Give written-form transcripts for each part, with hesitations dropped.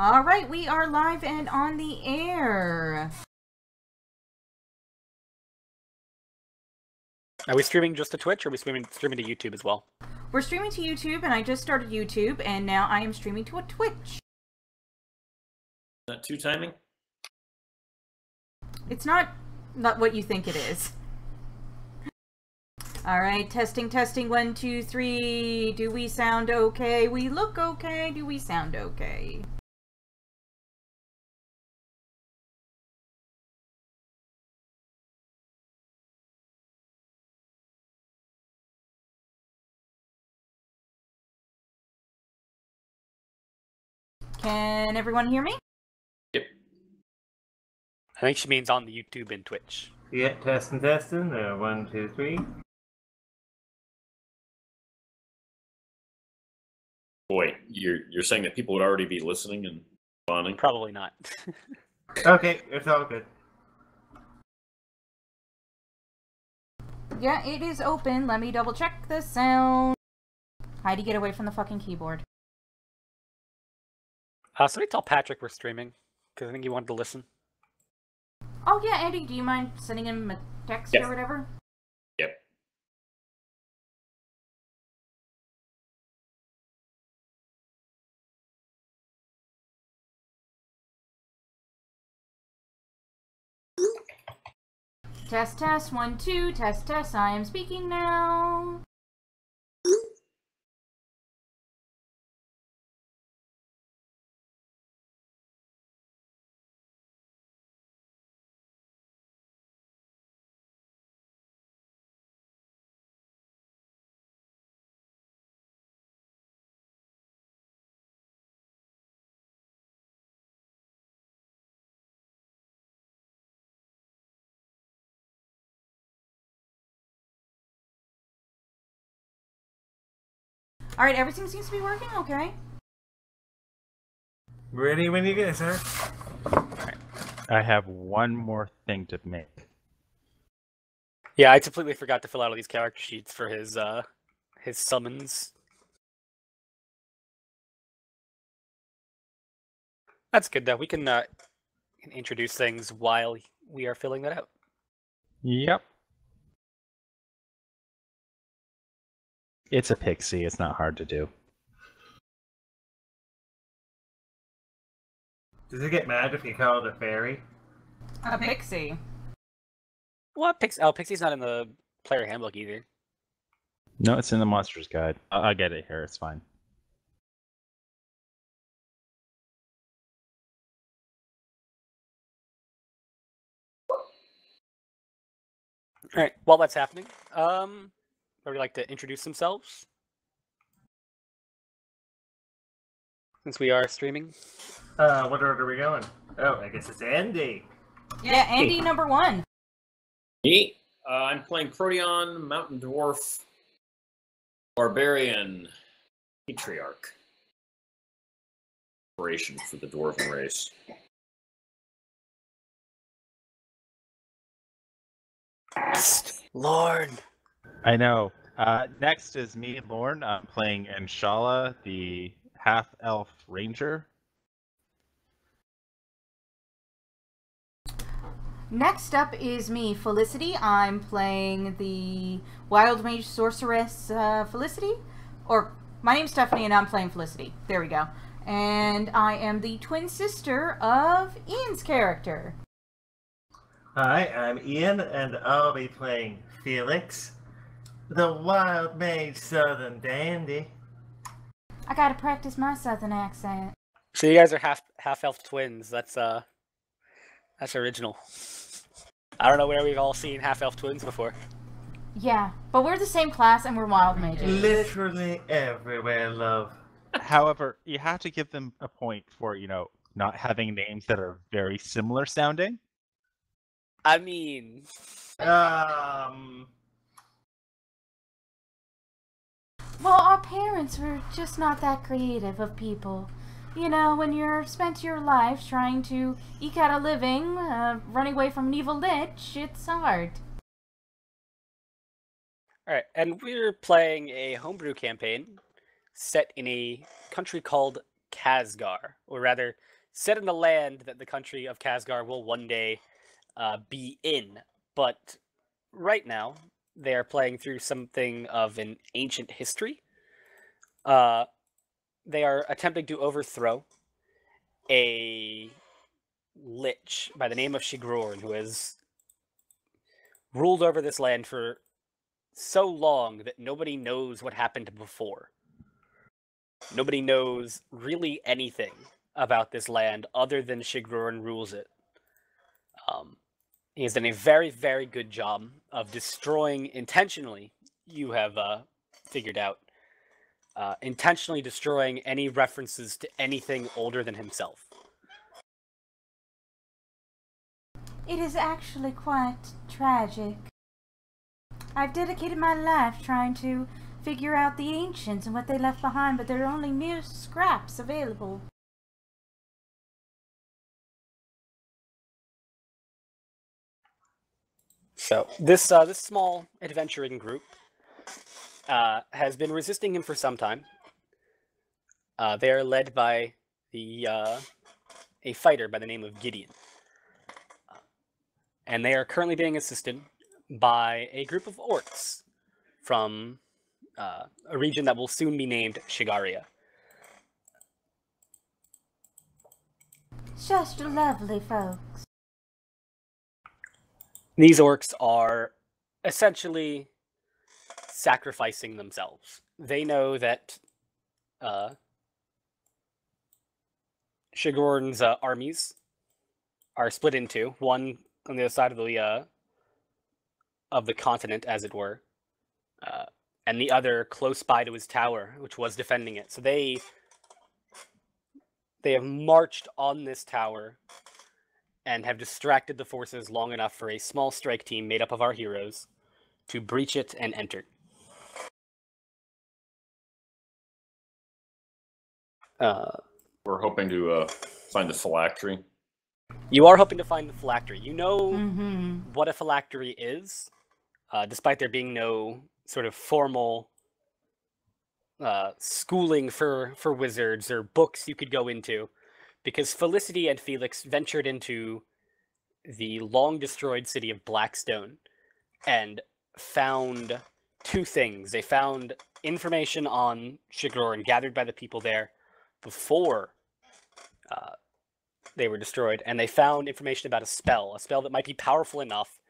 All right, we are live and on the air. Are we streaming just to Twitch, or are we streaming to YouTube as well? We're streaming to YouTube, and I just started YouTube, and now I am streaming to a Twitch. Not two timing? It's not what you think it is. All right, testing, 1, 2, 3. Do we sound okay? We look okay. Do we sound okay? Can everyone hear me? Yep. I think she means on the YouTube and Twitch. Yeah, testing. 1, 2, 3. Boy, you're saying that people would already be listening and responding? Probably not. Okay, it's all good. Yeah, it is open. Let me double check the sound. Heidi, get away from the fucking keyboard. Somebody tell Patrick we're streaming, because I think he wanted to listen. Oh yeah, Andy, do you mind sending him a text Yes. or whatever? Yep. Test, 1, 2, test, I am speaking now. Alright, everything seems to be working okay. Ready when you get, sir. I have one more thing to make. Yeah, I completely forgot to fill out all these character sheets for his summons. That's good though. We can introduce things while we are filling that out. Yep. It's a pixie, it's not hard to do. Does it get mad if you call it a fairy? A pixie. What Pixie? Oh, Pixie's not in the player handbook either. No, it's in the monster's guide. I'll get it here, it's fine. Alright, while that's happening, would you like to introduce themselves? Since we are streaming. What order are we going? Oh, I guess it's Andy. Yeah, Andy number 1. Me? I'm playing Proteon, Mountain Dwarf, Barbarian, Patriarch. Operation for the Dwarven race. Lord. I know. Next is me, Lorne. I'm playing Inshallah, the half-elf ranger. Next up is me, Felicity. I'm playing the Wild Mage Sorceress Felicity. Or, my name's Stephanie and I'm playing Felicity. There we go. And I am the twin sister of Ian's character. Hi, I'm Ian, and I'll be playing Felix, the Wild Mage Southern Dandy. I gotta practice my southern accent. So you guys are half elf twins. That's original. I don't know where we've all seen half elf twins before. Yeah, but we're the same class and we're wild mages. Literally everywhere, love. However, you have to give them a point for, not having names that are very similar sounding. I mean... Well, our parents were just not that creative of people. You know, when you're spent your life trying to eke out a living, running away from an evil lich, it's hard. Alright, and we're playing a homebrew campaign set in a country called Casgar, or rather, set in the land that the country of Casgar will one day be in. But right now, they are playing through something of an ancient history. They are attempting to overthrow a Lich by the name of Shigrorn, who has ruled over this land for so long that nobody knows what happened before. Nobody knows really anything about this land other than Shigrorn rules it. He has done a very, very good job of destroying intentionally, you have figured out, intentionally destroying any references to anything older than himself. It is actually quite tragic. I've dedicated my life trying to figure out the ancients and what they left behind, but there are only mere scraps available. So this small adventuring group has been resisting him for some time. They are led by a fighter by the name of Gideon, and they are currently being assisted by a group of orcs from a region that will soon be named Shigaria. Just lovely folks. These orcs are essentially sacrificing themselves. They know that Shigorn's armies are split in two, one on the other side of the continent, as it were, and the other close by to his tower, which was defending it. So they have marched on this tower and have distracted the forces long enough for a small strike team made up of our heroes to breach it and enter. We're hoping to find the phylactery. You are hoping to find the phylactery. You know Mm-hmm. what a phylactery is, despite there being no sort of formal schooling for wizards or books you could go into, because Felicity and Felix ventured into the long-destroyed city of Blackstone and found two things. They found information on Shigrorn gathered by the people there before they were destroyed, and they found information about a spell that might be powerful enough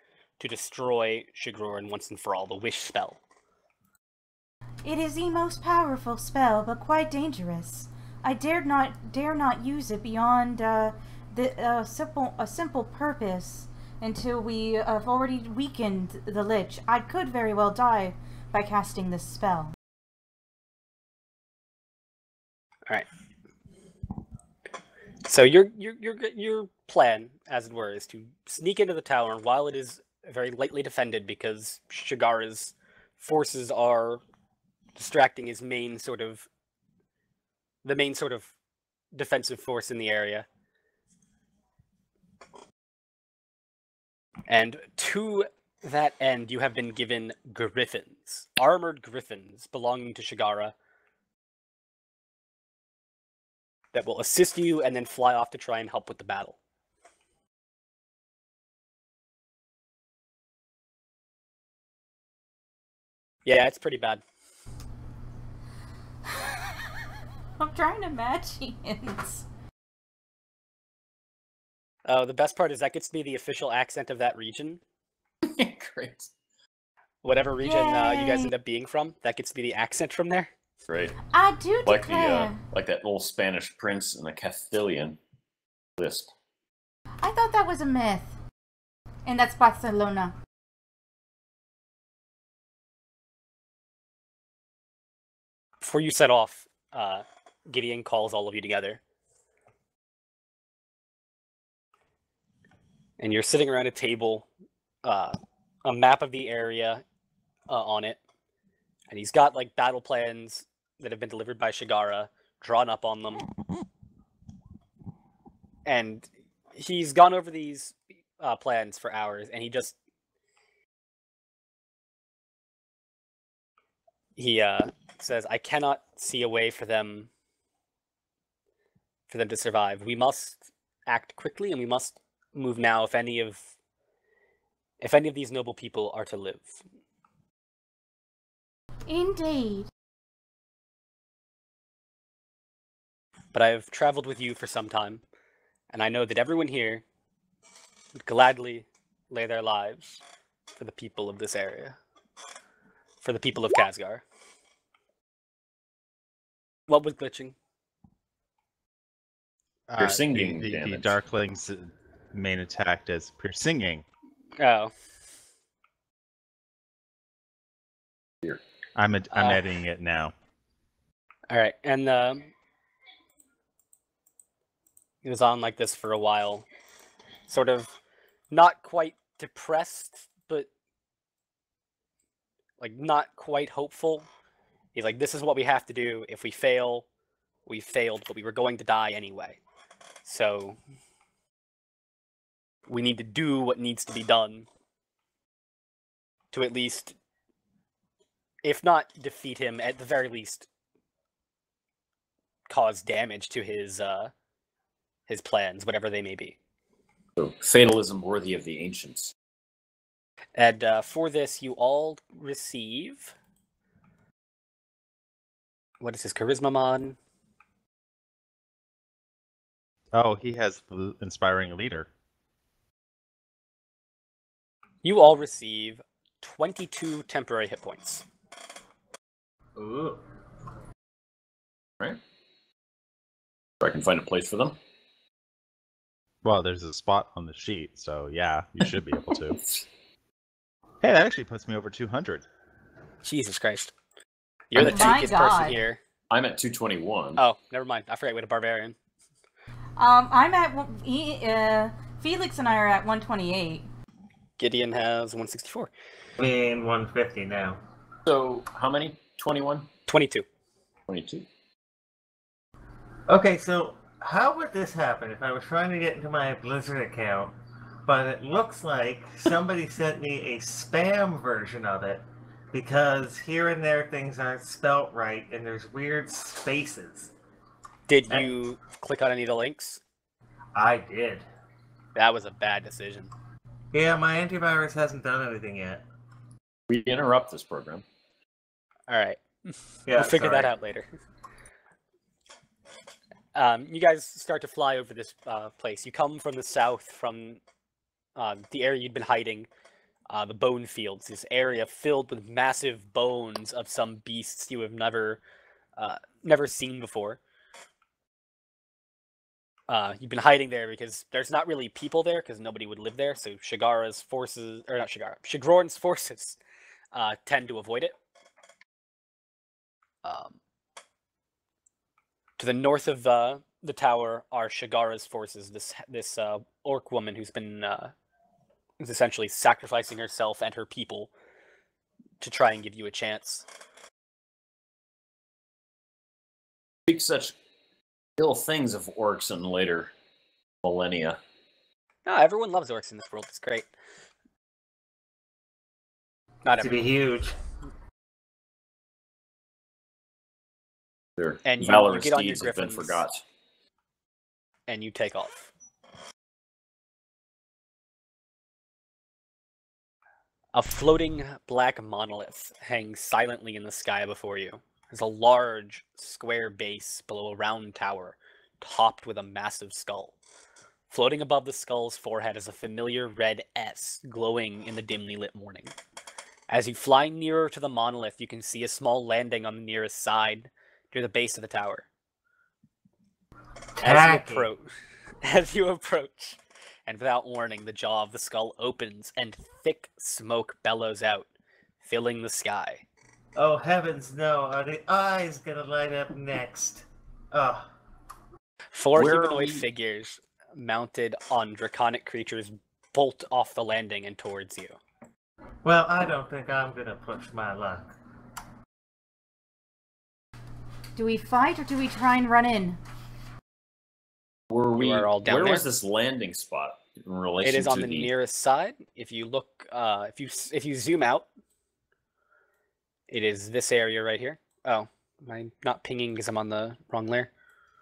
to destroy Shigrorn once and for all, the Wish spell. It is the most powerful spell, but quite dangerous. I dare not use it beyond a simple purpose until we have already weakened the Lich. I could very well die by casting this spell. All right. So your plan, as it were, is to sneak into the tower while it is very lightly defended, because Shigara's forces are distracting the main sort of defensive force in the area. And to that end, you have been given griffins, armored griffins belonging to Shigara, that will assist you and then fly off to try and help with the battle. Yeah, it's pretty bad. I'm trying to match Ian's. Oh, the best part is that gets to be the official accent of that region. Great. Whatever region you guys Yay. end up being from, that gets to be the accent from there. Great. I do Like declare. like that little Spanish prince in the Castilian list. I thought that was a myth. And that's Barcelona. Before you set off, Gideon calls all of you together. And you're sitting around a table, a map of the area on it. And he's got like battle plans that have been delivered by Shigara drawn up on them. And he's gone over these plans for hours, and he says, I cannot see a way for them for them to survive. We must act quickly, and we must move now if any of these noble people are to live. Indeed. But I have traveled with you for some time, and I know that everyone here would gladly lay their lives for the people of this area, for the people of Casgar. What was glitching? Your singing the damage. Darkling's main attack is pure singing. Oh. Here. I'm editing it now. All right, and it was on like this for a while, sort of not quite depressed, but like not quite hopeful. He's like, this is what we have to do. If we fail, we failed, but we were going to die anyway. So we need to do what needs to be done to at least, if not defeat him, at the very least cause damage to his plans, whatever they may be. So, fatalism worthy of the ancients. And for this, you all receive... What is his charisma mod? Oh, he has the inspiring leader. You all receive 22 temporary hit points. Ooh. Right? Or I can find a place for them. Well, there's a spot on the sheet, so yeah, you should be able to. Hey, that actually puts me over 200. Jesus Christ. You're the My cheekiest God. person here. I'm at 221. Oh, never mind. I forgot we had a barbarian. I'm at Felix and I are at 128. Gideon has 164. In 150 now. So, how many? 21? 22. 22. Okay, so how would this happen if I was trying to get into my Blizzard account, but it looks like somebody sent me a spam version of it because here and there things aren't spelt right and there's weird spaces. Did you click on any of the links? I did. That was a bad decision. Yeah, my antivirus hasn't done anything yet. We interrupt this program. All right. Yeah, We'll figure that sorry. out later. You guys start to fly over this place. You come from the south, from the area you'd been hiding, the bone fields, this area filled with massive bones of some beasts you have never seen before. You've been hiding there because there's not really people there, because nobody would live there, so Shigara's forces, or not Shigara, Shigorn's forces tend to avoid it. To the north of the tower are Shigara's forces, this orc woman who's been is essentially sacrificing herself and her people to try and give you a chance. Speak such ill things of orcs in later millennia. No, everyone loves orcs in this world. It's great. Not To be everyone. huge. Their And you valorous get on your deeds have been griffins. forgot. And you take off. A floating black monolith hangs silently in the sky before you. There's a large, square base below a round tower, topped with a massive skull. Floating above the skull's forehead is a familiar red S, glowing in the dimly lit morning. As you fly nearer to the monolith, you can see a small landing on the nearest side, near the base of the tower. As you approach, and without warning, the jaw of the skull opens and thick smoke bellows out, filling the sky. Oh heavens no, are the eyes gonna light up next? Oh. Four Where are humanoid we? figures mounted on draconic creatures bolt off the landing and towards you. Well, I don't think I'm gonna push my luck. Do we fight or do we try and run in? Were we? are all down Where there. was this landing spot in relation It is on to the nearest side. If you look, if you zoom out, it is this area right here. Oh, am I not pinging because I'm on the wrong layer?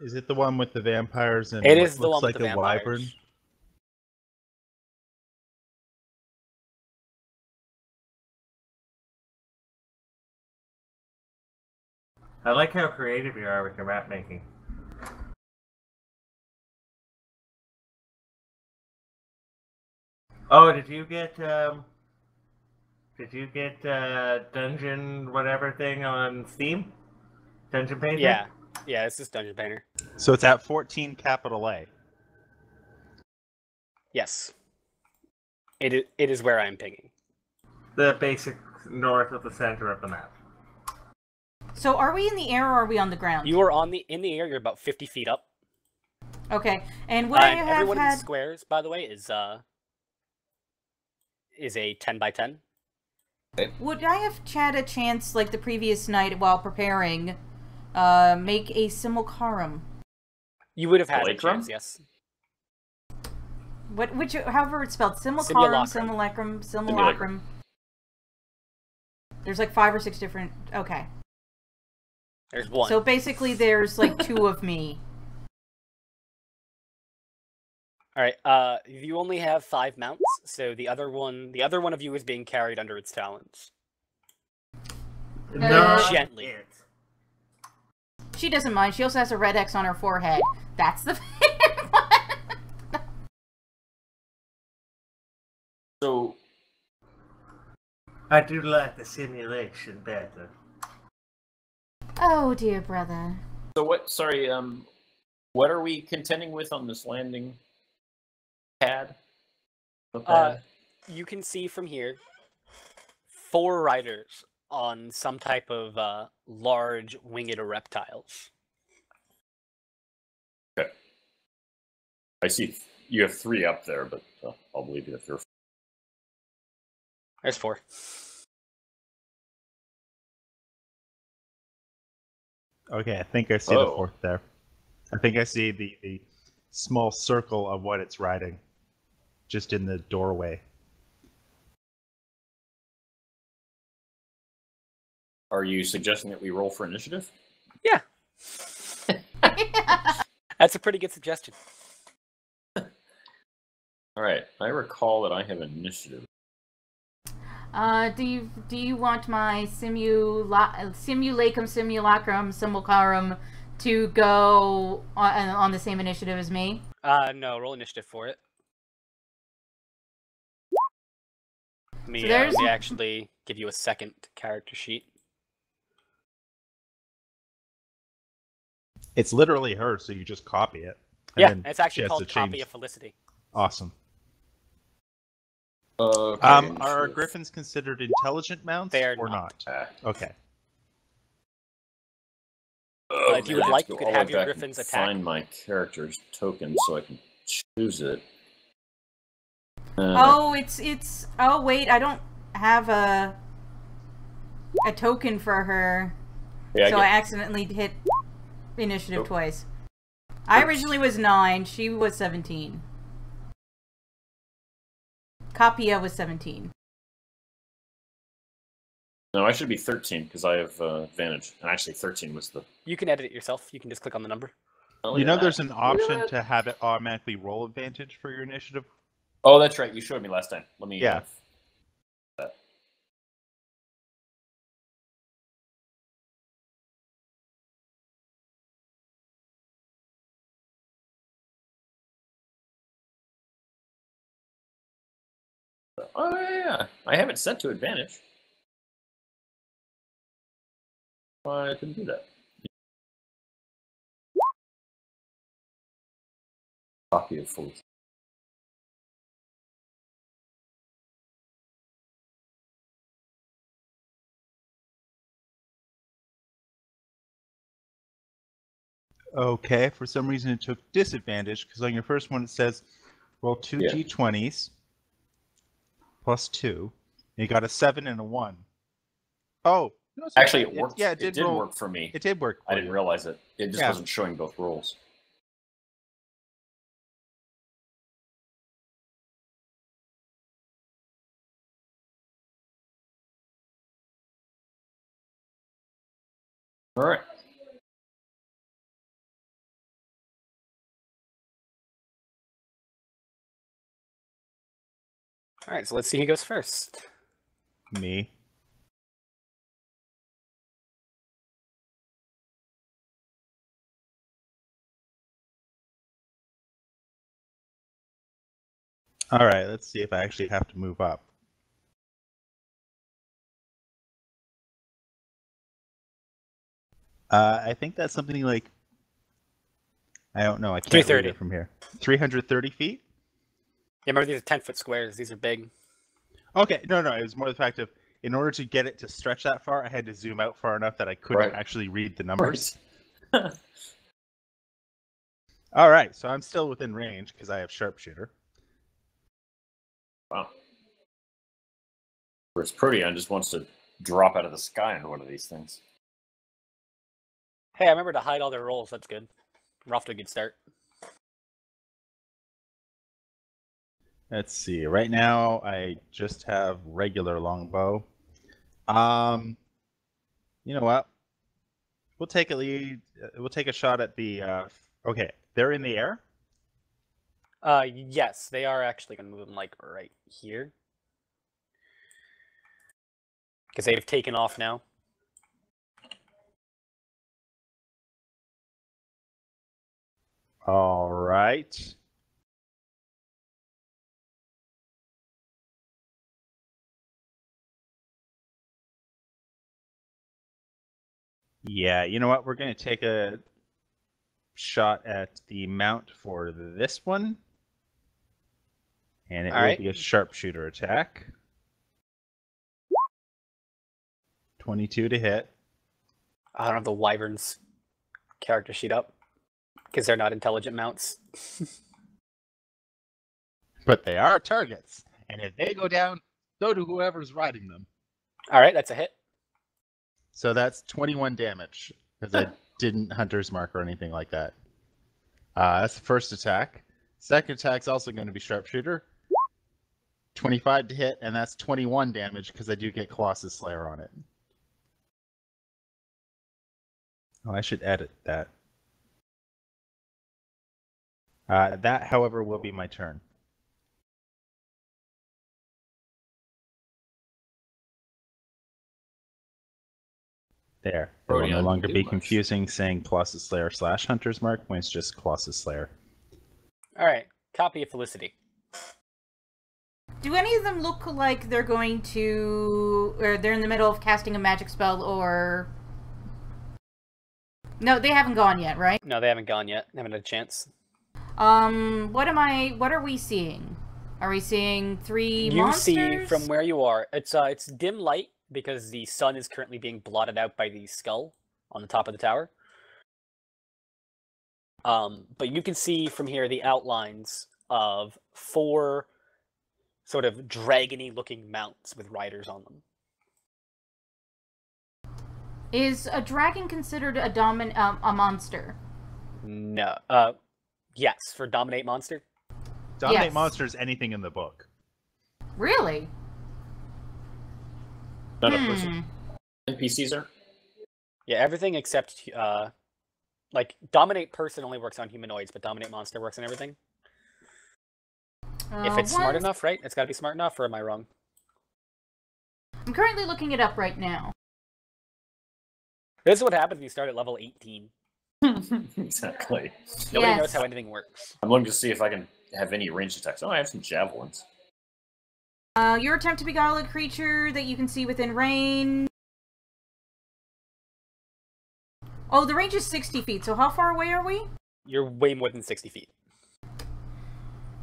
Is it the one with the vampires and It what is the looks one with like the a wyvern? vampires. I like how creative you are with your map making. Oh, did you get dungeon whatever thing on Steam? Dungeon Painter? Yeah, it's this Dungeon Painter. So it's at 14 capital A. Yes. It is where I'm pinging. The basic north of the center of the map. So are we in the air or are we on the ground? You are in the air. You're about 50 feet up. Okay, and would I And have every one of had... these squares, by the way, is a 10 by 10. Would I have had a chance, like the previous night while preparing, make a simulacrum? You would have had a Simulacrum? chance, yes. However it's spelled, simulacrum, simulacrum. There's like 5 or 6 different... Okay. There's one. So basically there's like 2 of me. Alright, you only have 5 mounts, so the other one of you is being carried under its talons. Not Gently. it. She doesn't mind. She also has a red X on her forehead. That's the So, I do like the simulation better. Oh, dear brother. what? Sorry. What are we contending with on this landing pad? The pad? You can see from here 4 riders on some type of large winged reptiles. Okay. I see. You have 3 up there, but I'll believe you if you're. There's 4. Okay, I think I see the 4th there. I think I see the small circle of what it's riding, just in the doorway. Are you suggesting that we roll for initiative? Yeah. That's a pretty good suggestion. All right. I recall that I have initiative. Do you want my simulacrum simulacrum to go on the same initiative as me? No, roll initiative for it. Let me actually give you a second character sheet. It's literally her, so you just copy it. Yeah, then it's she actually has called to Copy change. of Felicity. Awesome. Okay, Are initiative. griffins considered intelligent mounts They are or not. not? Okay. If you would I have like, to you go could all have the way your back and griffins attack. Find my character's token so I can choose it. Oh, it's. Oh wait, I don't have a token for her, Yeah, so I accidentally hit initiative twice. I originally was 9. She was 17. Capia was 17. No, I should be 13 because I have advantage. And actually, 13 was the. You can edit it yourself. You can just click on the number. Oh, You look know at there's that. an option to have it automatically roll advantage for your initiative? Oh, that's right. You showed me last time. Let me. Yeah. That. Oh yeah, I have it set to advantage. I didn't do that. Copy of full. Okay, for some reason it took disadvantage, because on your first one it says roll 2 Yeah. d20s plus 2. And you got a 7 and a 1. Oh, no, it's Actually, okay. it worked. Yeah, it did work for me. It did work. I didn't realize it. It just Yeah. wasn't showing both rolls. All right. Alright, so let's see who goes first. Me. Alright, let's see if I actually have to move up. I think that's something like... I don't know, I can't read 330. it from here. 330 feet? Yeah, remember these are 10-foot squares. These are big. Okay, no, it was more the fact of, in order to get it to stretch that far, I had to zoom out far enough that I couldn't actually read the numbers. Right. Alright, so I'm still within range, because I have sharpshooter. Wow. Whereas Proteon just wants to drop out of the sky on one of these things. Hey, I remember to hide all their rolls. That's good. We're off to a good start. Let's see. Right now, I just have regular longbow. You know what? We'll take a lead. We'll take a shot at the. Okay, they're in the air. Yes, they are actually going to move them like right here, because they've taken off now. All right. Yeah, you know what? We're going to take a shot at the mount for this one. And it will be a sharpshooter attack. 22 to hit. I don't have the Wyvern's character sheet up, because they're not intelligent mounts. But they are targets. And if they go down, so do whoever's riding them. Alright, that's a hit. So that's 21 damage, because I didn't Hunter's Mark or anything like that. That's the first attack. Second attack's also going to be Sharpshooter. 25 to hit, and that's 21 damage, because I do get Colossus Slayer on it. Oh, I should edit that. That, however, will be my turn. There. It will no longer be confusing saying Colossus Slayer / Hunter's Mark when it's just Colossus Slayer. Alright, copy of Felicity. Do any of them look like they're going to... or they're in the middle of casting a magic spell, or... No, they haven't gone yet, right? No, they haven't gone yet. They haven't had a chance. What are we seeing? Are we seeing three monsters? You see from where you are, it's dim light, because the sun is currently being blotted out by the skull on the top of the tower. But you can see from here the outlines of 4 sort of dragony looking mounts with riders on them. Is a dragon considered a monster? No. Yes, for Dominate Monster. Dominate Monster is anything in the book. Really? Not a person. NPCs are? Yeah, everything except, like, Dominate Person only works on humanoids, but Dominate Monster works on everything. If it's smart enough, right? It's gotta be smart enough, or am I wrong? I'm currently looking it up right now. This is what happens when you start at level 18. Exactly. Nobody knows how anything works. I'm looking to see if I can have any ranged attacks. Oh, I have some javelins. Your attempt to beguile a creature that you can see within range. Oh, the range is 60 feet, so how far away are we? You're way more than 60 feet.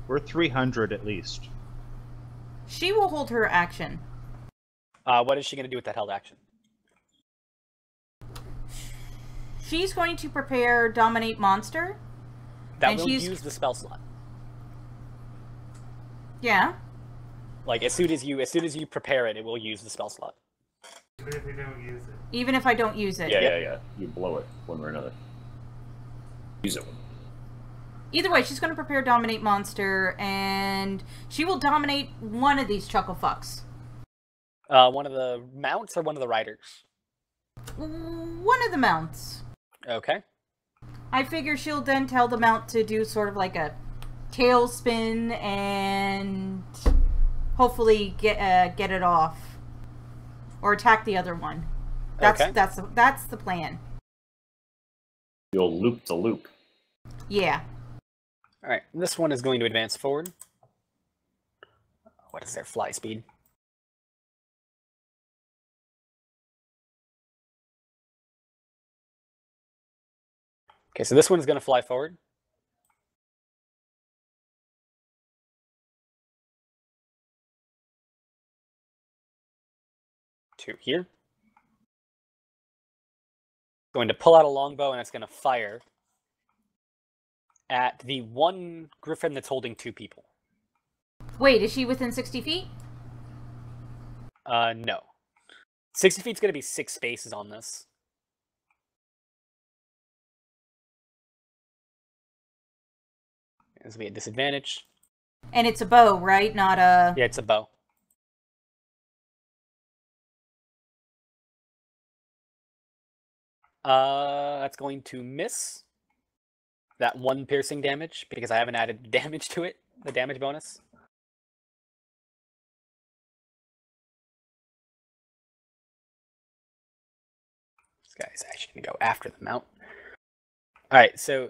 We're 300 at least. She will hold her action. What is she going to do with that held action? She's going to prepare Dominate Monster. That will use the spell slot. Yeah. Like, as soon as you prepare it, it will use the spell slot. Even if you don't use it. Even if I don't use it. Yeah. You blow it one way or another. Use it. Either way, she's going to prepare Dominate Monster, and she will dominate one of these chuckle fucks. One of the mounts or one of the riders? One of the mounts. Okay. I figure she'll then tell the mount to do sort of like a tailspin and hopefully get it off or attack the other one. That's the plan. You'll loop the loop. Yeah. All right, this one is going to advance forward. What is their fly speed? Okay, so this one is going to fly forward. To here. Going to pull out a longbow, and it's going to fire at the one griffin that's holding 2 people. Wait, is she within 60 feet? No. 60 feet's going to be 6 spaces on this. This will be a disadvantage. And it's a bow, right? Not a... Yeah, it's a bow. That's going to miss that 1 piercing damage because I haven't added damage to it, the damage bonus. This guy's actually going to go after the mount. All right, so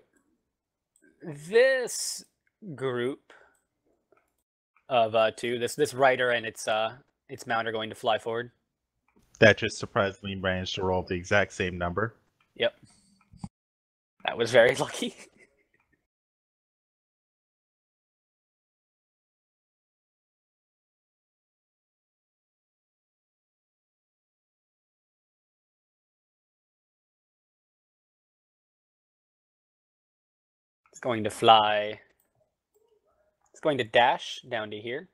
this group of 2, this rider and its mount are going to fly forward. That just surprisingly managed to roll the exact same number. Yep. That was very lucky. It's going to fly. It's going to dash down to here.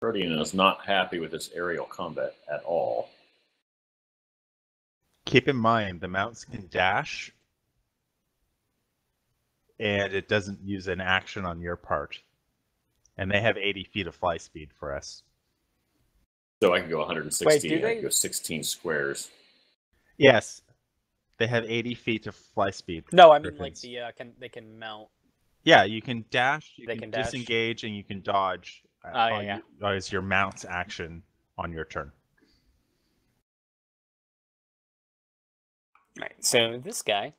Protean is not happy with this aerial combat at all. Keep in mind, the mounts can dash, and it doesn't use an action on your part. And they have 80 feet of fly speed for us. So I can go 160, Wait, I can go 16 squares. Yes, they have 80 feet of fly speed. No, I mean Griffins. like they can mount. Yeah, you can dash, you They can can dash. disengage, and you can dodge Yeah. as your mount's action on your turn. Right. So this guy.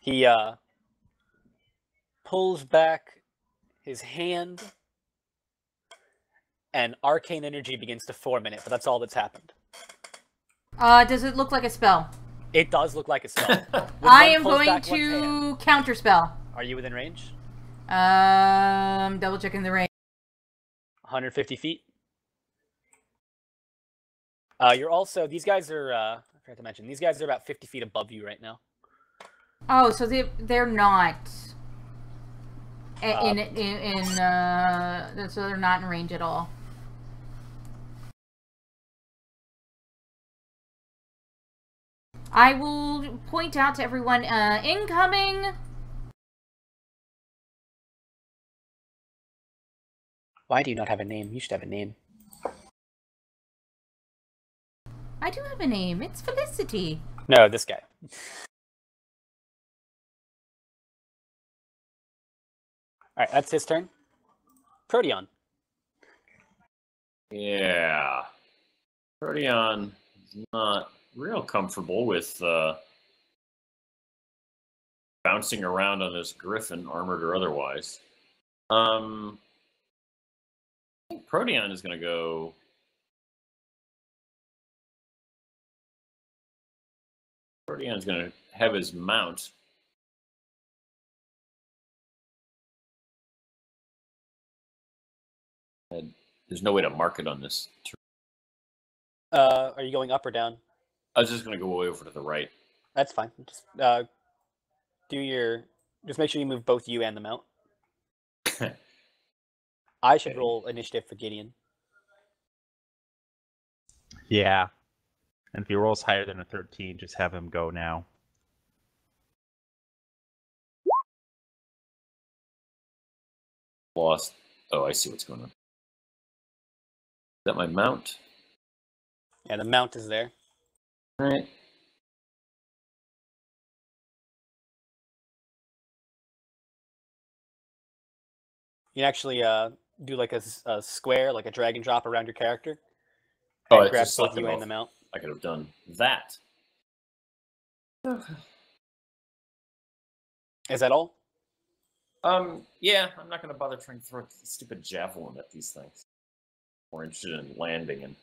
He pulls back his hand, and arcane energy begins to form in it, but that's all that's happened. Does it look like a spell? It does look like a spell. I am going to counterspell. Are you within range? Double checking the range. 150 feet. You're also, these guys are, I forgot to mention, these guys are about 50 feet above you right now. Oh, so they're not so they're not in range at all. I will point out to everyone, incoming. Why do you not have a name? You should have a name. I do have a name. It's Felicity. No, this guy. Alright, that's his turn. Protean. Yeah. Protean is not real comfortable with bouncing around on this griffin, armored or otherwise. I think Protean is going to go... Protean is going to have his mount. There's no way to mark it on this. Are you going up or down? I was just going to go way over to the right. That's fine. Just just make sure you move both you and the mount. I should roll initiative for Gideon. Yeah. And if he rolls higher than a 13, just have him go now. Lost. Oh, I see what's going on. Is that my mount? Yeah, the mount is there. All right. You can actually do like a square, like a drag and drop around your character. Oh, And I grab just both selected you both. and the mount. I could have done that. Is that all? Yeah, I'm not going to bother trying to throw a stupid javelin at these things. More interested in landing and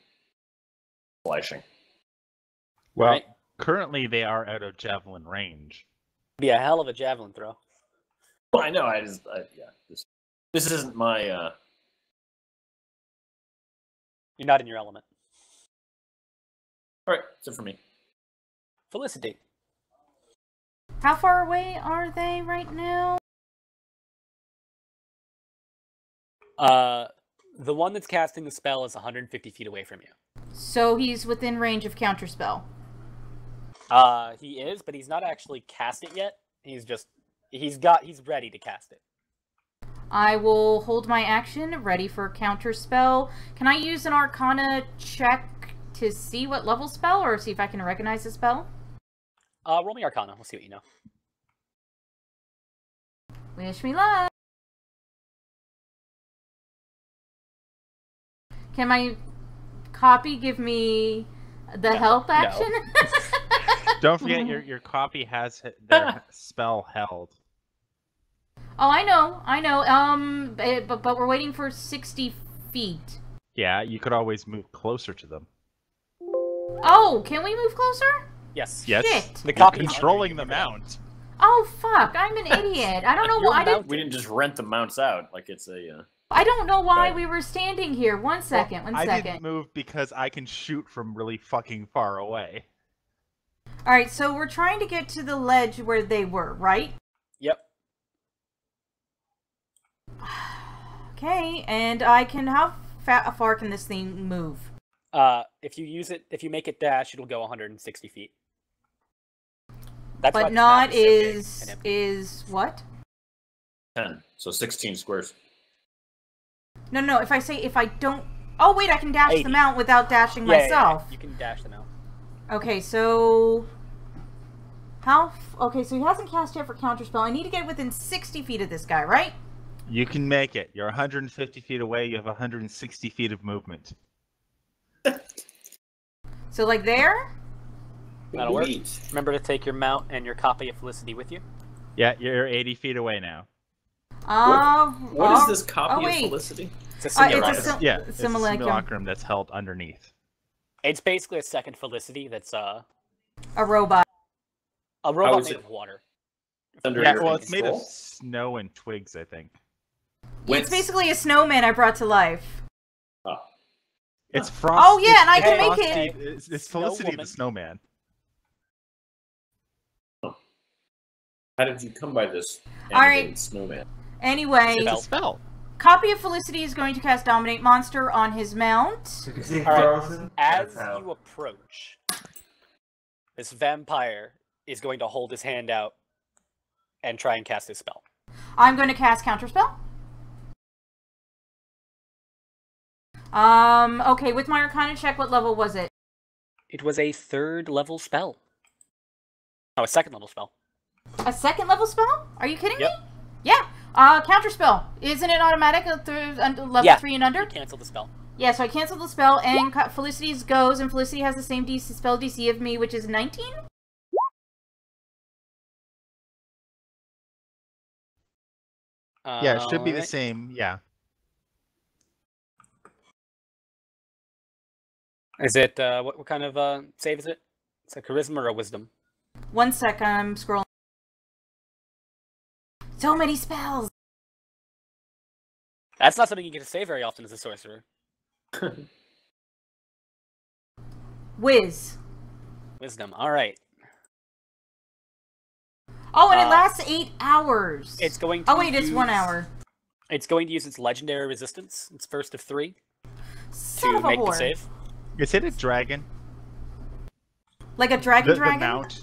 flashing. Well, Right. currently they are out of javelin range. Be a hell of a javelin throw. Well, I know. This isn't my. You're not in your element. All right, that's it for me. Felicity. How far away are they right now? The one that's casting the spell is 150 feet away from you. So he's within range of counterspell. He is, but he's not actually cast it yet. He's ready to cast it. I will hold my action, ready for counterspell. Can I use an Arcana check to see what level spell, or see if I can recognize the spell? Roll me Arcana. We'll see what you know. Wish me luck. Can my copy give me the help action? Don't forget your copy has their spell held. Oh, I know. But we're waiting for 60 feet. Yeah, you could always move closer to them. Oh, can we move closer? Yes. Yes. Shit. The You're copy controlling the mount. Oh, fuck. I'm an idiot. I don't know why. We didn't just rent the mounts out like it's a. I don't know why Right. we were standing here. One second. I didn't move because I can shoot from really fucking far away. Alright, so we're trying to get to the ledge where they were, right? Yep. Okay, and I can... How far can this thing move? If you make it dash, it'll go 160 feet. That's why But the not map is so big and empty. is what? 10, so 16 squares. No, if I don't... Oh, wait, I can dash 80. the mount without dashing Yeah, myself. you can dash them out. Okay, so... Okay, so he hasn't cast yet for counterspell. I need to get within 60 feet of this guy, right? You can make it. You're 150 feet away. You have 160 feet of movement. So, like there? That'll work. Sweet. Remember to take your mount and your copy of Felicity with you. Yeah, you're 80 feet away now. What is this copy of wait. Felicity? It's a It's simulacrum. a Yeah, it's a simulacrum. simulacrum that's held underneath. It's basically a second Felicity that's A robot. a robot is made it? of water. Under Yeah, your well, it's made of control? snow and twigs, I think. It's basically a snowman I brought to life. Oh. It's Frost. Oh, yeah, and I can it's make Frosty- it. It's Snow Felicity woman. the Snowman. How did you come by this All right. animated snowman? Anyway, It's a spell. copy of Felicity is going to cast Dominate Monster on his mount. Did you see All right. Frozen? As That's how. you approach, this vampire is going to hold his hand out and try and cast his spell. I'm going to cast Counterspell. Okay, with my Arcana check, what level was it? It was a 3rd level spell. Oh, a 2nd level spell. A 2nd level spell? Are you kidding Yep. me? Yeah. Counterspell. Isn't it automatic level Yeah. 3 and under? You cancel the spell. Yeah, so I canceled the spell, and Felicity's goes, and Felicity has the same spell DC of me, which is 19? Yeah, it should be the Alright. same. Yeah. Is it, what kind of save is it? It's a charisma or a wisdom? 1 sec, I'm scrolling. So many spells! That's not something you get to say very often as a sorcerer. Whiz. Wisdom, alright. Oh, and it Uh, lasts 8 hours. It's going to Oh wait, it's 1 hour. It's going to use its legendary resistance, its first of 3, Son to of a make the whore. save. Is it a dragon? Like a dragon? The mount.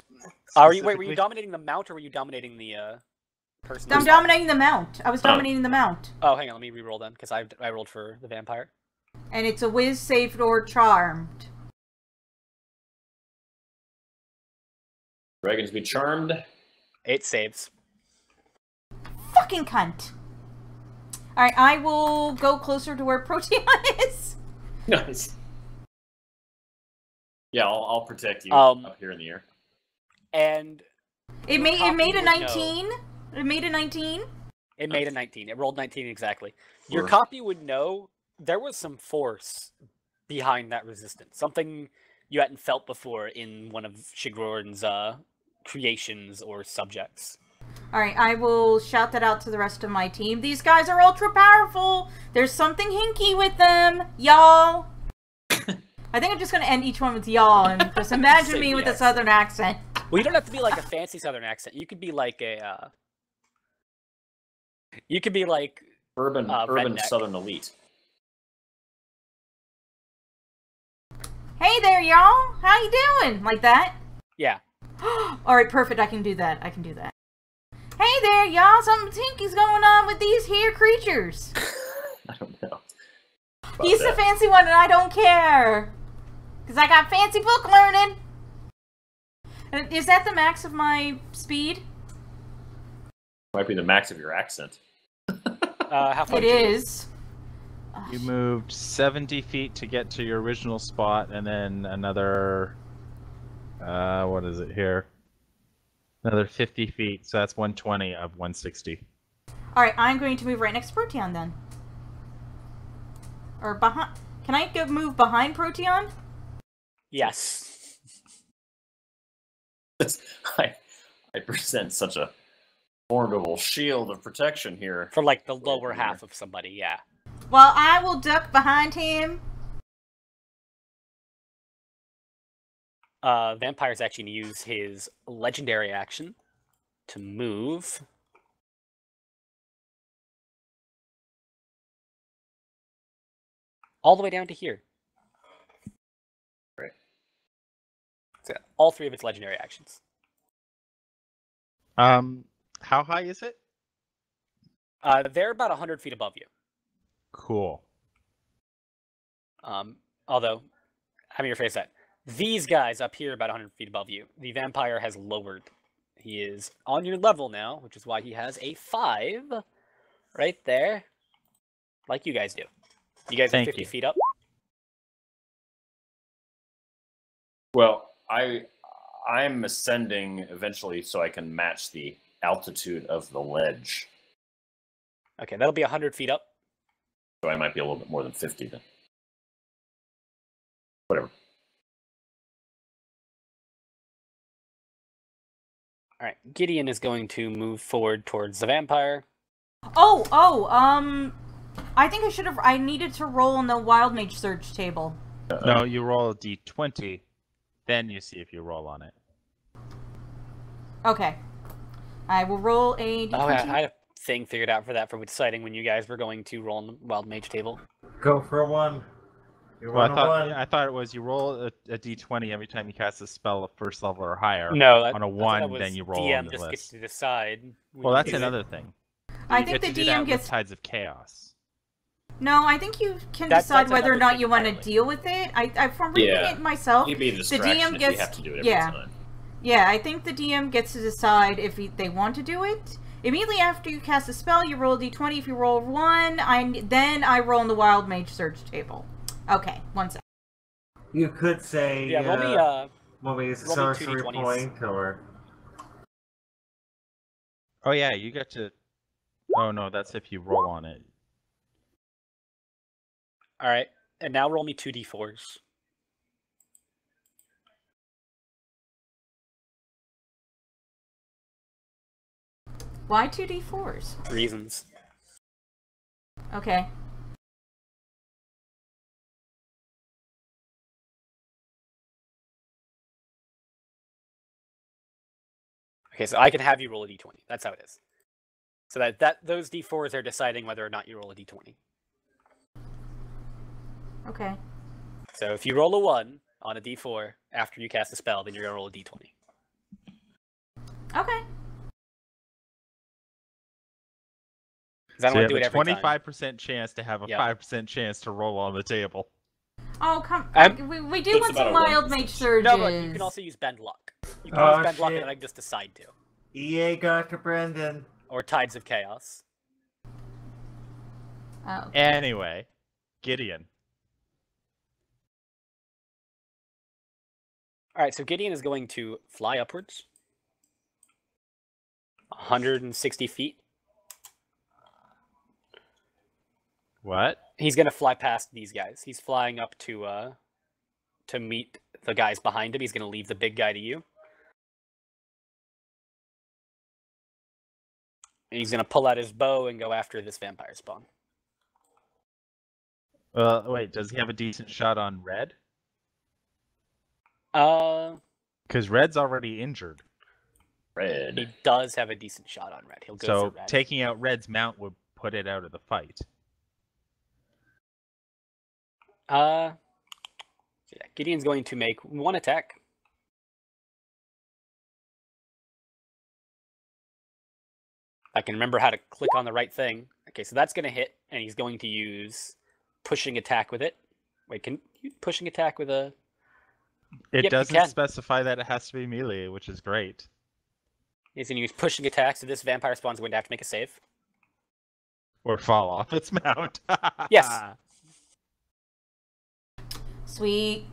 Were you specifically? dominating the mount or were you dominating the person? I'm dominating the mount. I was dominating the mount. Oh, hang on, let me re-roll then, because I rolled for the vampire. And it's a whiz, saved, or charmed. Dragons be charmed. 8 saves. Fucking cunt. Alright, I will go closer to where Proteon is. Nice. Yeah, I'll protect you Um, up here in the air. And It Your made copy a would 19. It made a 19. it made a 19. It rolled 19 exactly. Your Sure. copy would know there was some force behind that resistance. Something you hadn't felt before in one of Shigroran's creations or subjects. Alright, I will shout that out to the rest of my team. These guys are ultra powerful. There's something hinky with them, y'all. I think I'm just going to end each one with y'all and just imagine Say me with a yes. southern accent. Well, you don't have to be like a fancy southern accent. You could be like a you could be like Urban redneck. Southern elite. Hey there, y'all. How you doing? Like that? yeah. Alright, perfect. I can do that. I can do that. Hey there, y'all. Something tinky's going on with these here creatures. I don't know. about He's the that. fancy one and I don't care. Because I got fancy book learning. And is that the max of my speed? Might be the max of your accent. How far It did you is. You moved 70 feet to get to your original spot, and then another. What is it here? Another 50 feet, so that's 120 of 160. Alright, I'm going to move right next to Proteon then. Or behind. Can I go move behind Proteon? Yes. I present such a formidable shield of protection here. For like the lower here. half of somebody, yeah. Well, I will duck behind him. Vampire's actually going to use his legendary action to move. All the way down to here. Right. So all 3 of its legendary actions. How high is it? They're about 100 feet above you. Cool. Although, how many rephrase that? These guys up here, about 100 feet above you, the vampire has lowered. He is on your level now, which is why he has a 5 right there, like you guys do. You guys are Thank 50 you. feet up. Well, I'm ascending eventually so I can match the altitude of the ledge. Okay, that'll be 100 feet up. So I might be a little bit more than 50 then. Whatever. All right, Gideon is going to move forward towards the vampire. I think I needed to roll on the Wild Mage search table. No, you roll a d20, then you see if you roll on it. Okay. I will roll a d20. Oh, I had a thing figured out for that, for deciding when you guys were going to roll on the Wild Mage table. Go for a 1. You Well, roll a 1. I thought it was you roll a d20 every time you cast a spell of first level or higher. No, on a I thought 1, that was then you roll DM on the just list. gets to decide. when Well, you that's do it. another thing. I You think get the to do that DM with gets. Tides of Chaos. No, I think you can That's decide whether or another not thing you want to entirely. deal with it. From reading Yeah. it myself, It'd be a distraction if gets- you have to do it every yeah. time. yeah, I think the DM gets to decide if they want to do it. Immediately after you cast a spell, you roll a d20. If you roll 1, then I roll on the Wild Mage search table. Okay, 1 second. You could say, Yeah, roll me. want me to use a roll me two sorcery D20s. point, or... Oh yeah, you get to. Oh no, that's if you roll on it. All right, and now roll me 2d4s. Why 2d4s? Reasons. Okay. Okay, so I can have you roll a d20. That's how it is. So that those d4s are deciding whether or not you roll a d20. Okay. So if you roll a 1 on a d4 after you cast a spell, then you're going to roll a d20. Okay. Because I So don't you want to do it have a every time. 25% chance to have a Yep. 5% chance to roll on the table. Oh, come. We do It's want some about a wild 1%. mage surges. No, but you can also use bend luck. You can Oh, use bend luck shit. and I just decide to. EA got to Brendan. Or Tides of Chaos. Oh. Anyway, Gideon. Alright, so Gideon is going to fly upwards. 160 feet. What? He's going to fly past these guys. He's flying up to meet the guys behind him. He's going to leave the big guy to you. And he's going to pull out his bow and go after this vampire spawn. Wait, does he have a decent shot on Red? Because Red's already injured. Red. He does have a decent shot on Red. He'll go So for Red. taking out Red's mount would put it out of the fight. So yeah, Gideon's going to make 1 attack. I can remember how to click on the right thing. Okay, so that's going to hit, and he's going to use pushing attack with it. Wait, can you pushing attack with a... It Yep, you doesn't can. specify that it has to be melee, which is great. He's going to use pushing attack, so this vampire spawn's going to have to make a save. Or fall off its mount. Yes. Sweet.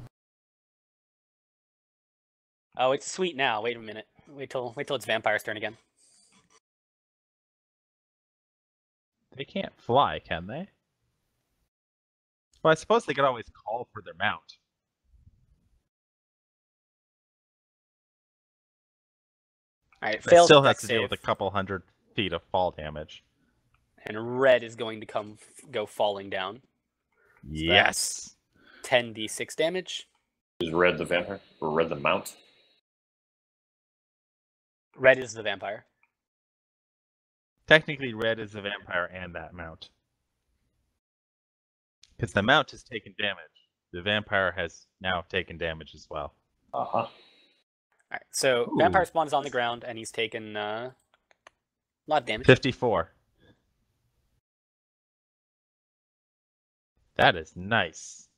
Oh, it's sweet now. Wait a minute. Wait till it's vampire's turn again. They can't fly, can they? Well, I suppose they could always call for their mount. All right, It fails still the has dex to deal save, with a couple hundred feet of fall damage. and Red is going to go falling down. Yes. 10d6 damage. Is Red the vampire? Or Red the mount? Red is the vampire. Technically, Red is the vampire and that mount. Because the mount has taken damage. The vampire has now taken damage as well. Uh-huh. All right, so Ooh. vampire spawn is on the ground, and he's taken a lot of damage. 54. That is nice.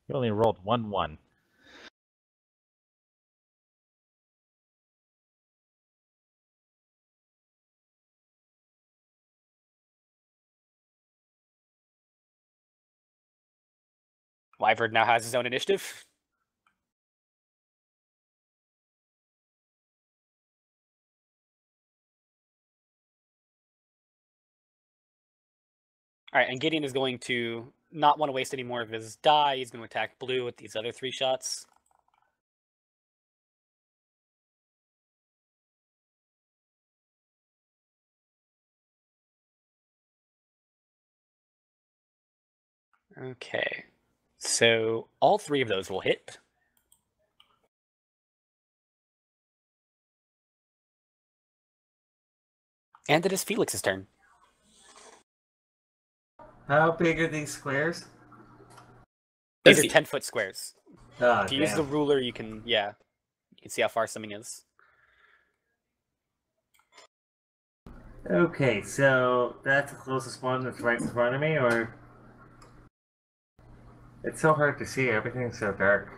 You only rolled 1-1. Wyvern now has his own initiative. All right, and Gideon is going to not want to waste any more of his die. He's going to attack blue with these other 3 shots. Okay, so all 3 of those will hit. And it is Felix's turn. How big are these squares? These are 50. 10-foot squares. Oh, If you use the ruler, you can see how far something is. Okay, so that's the closest one that's right in front of me, or... It's so hard to see, everything's so dark.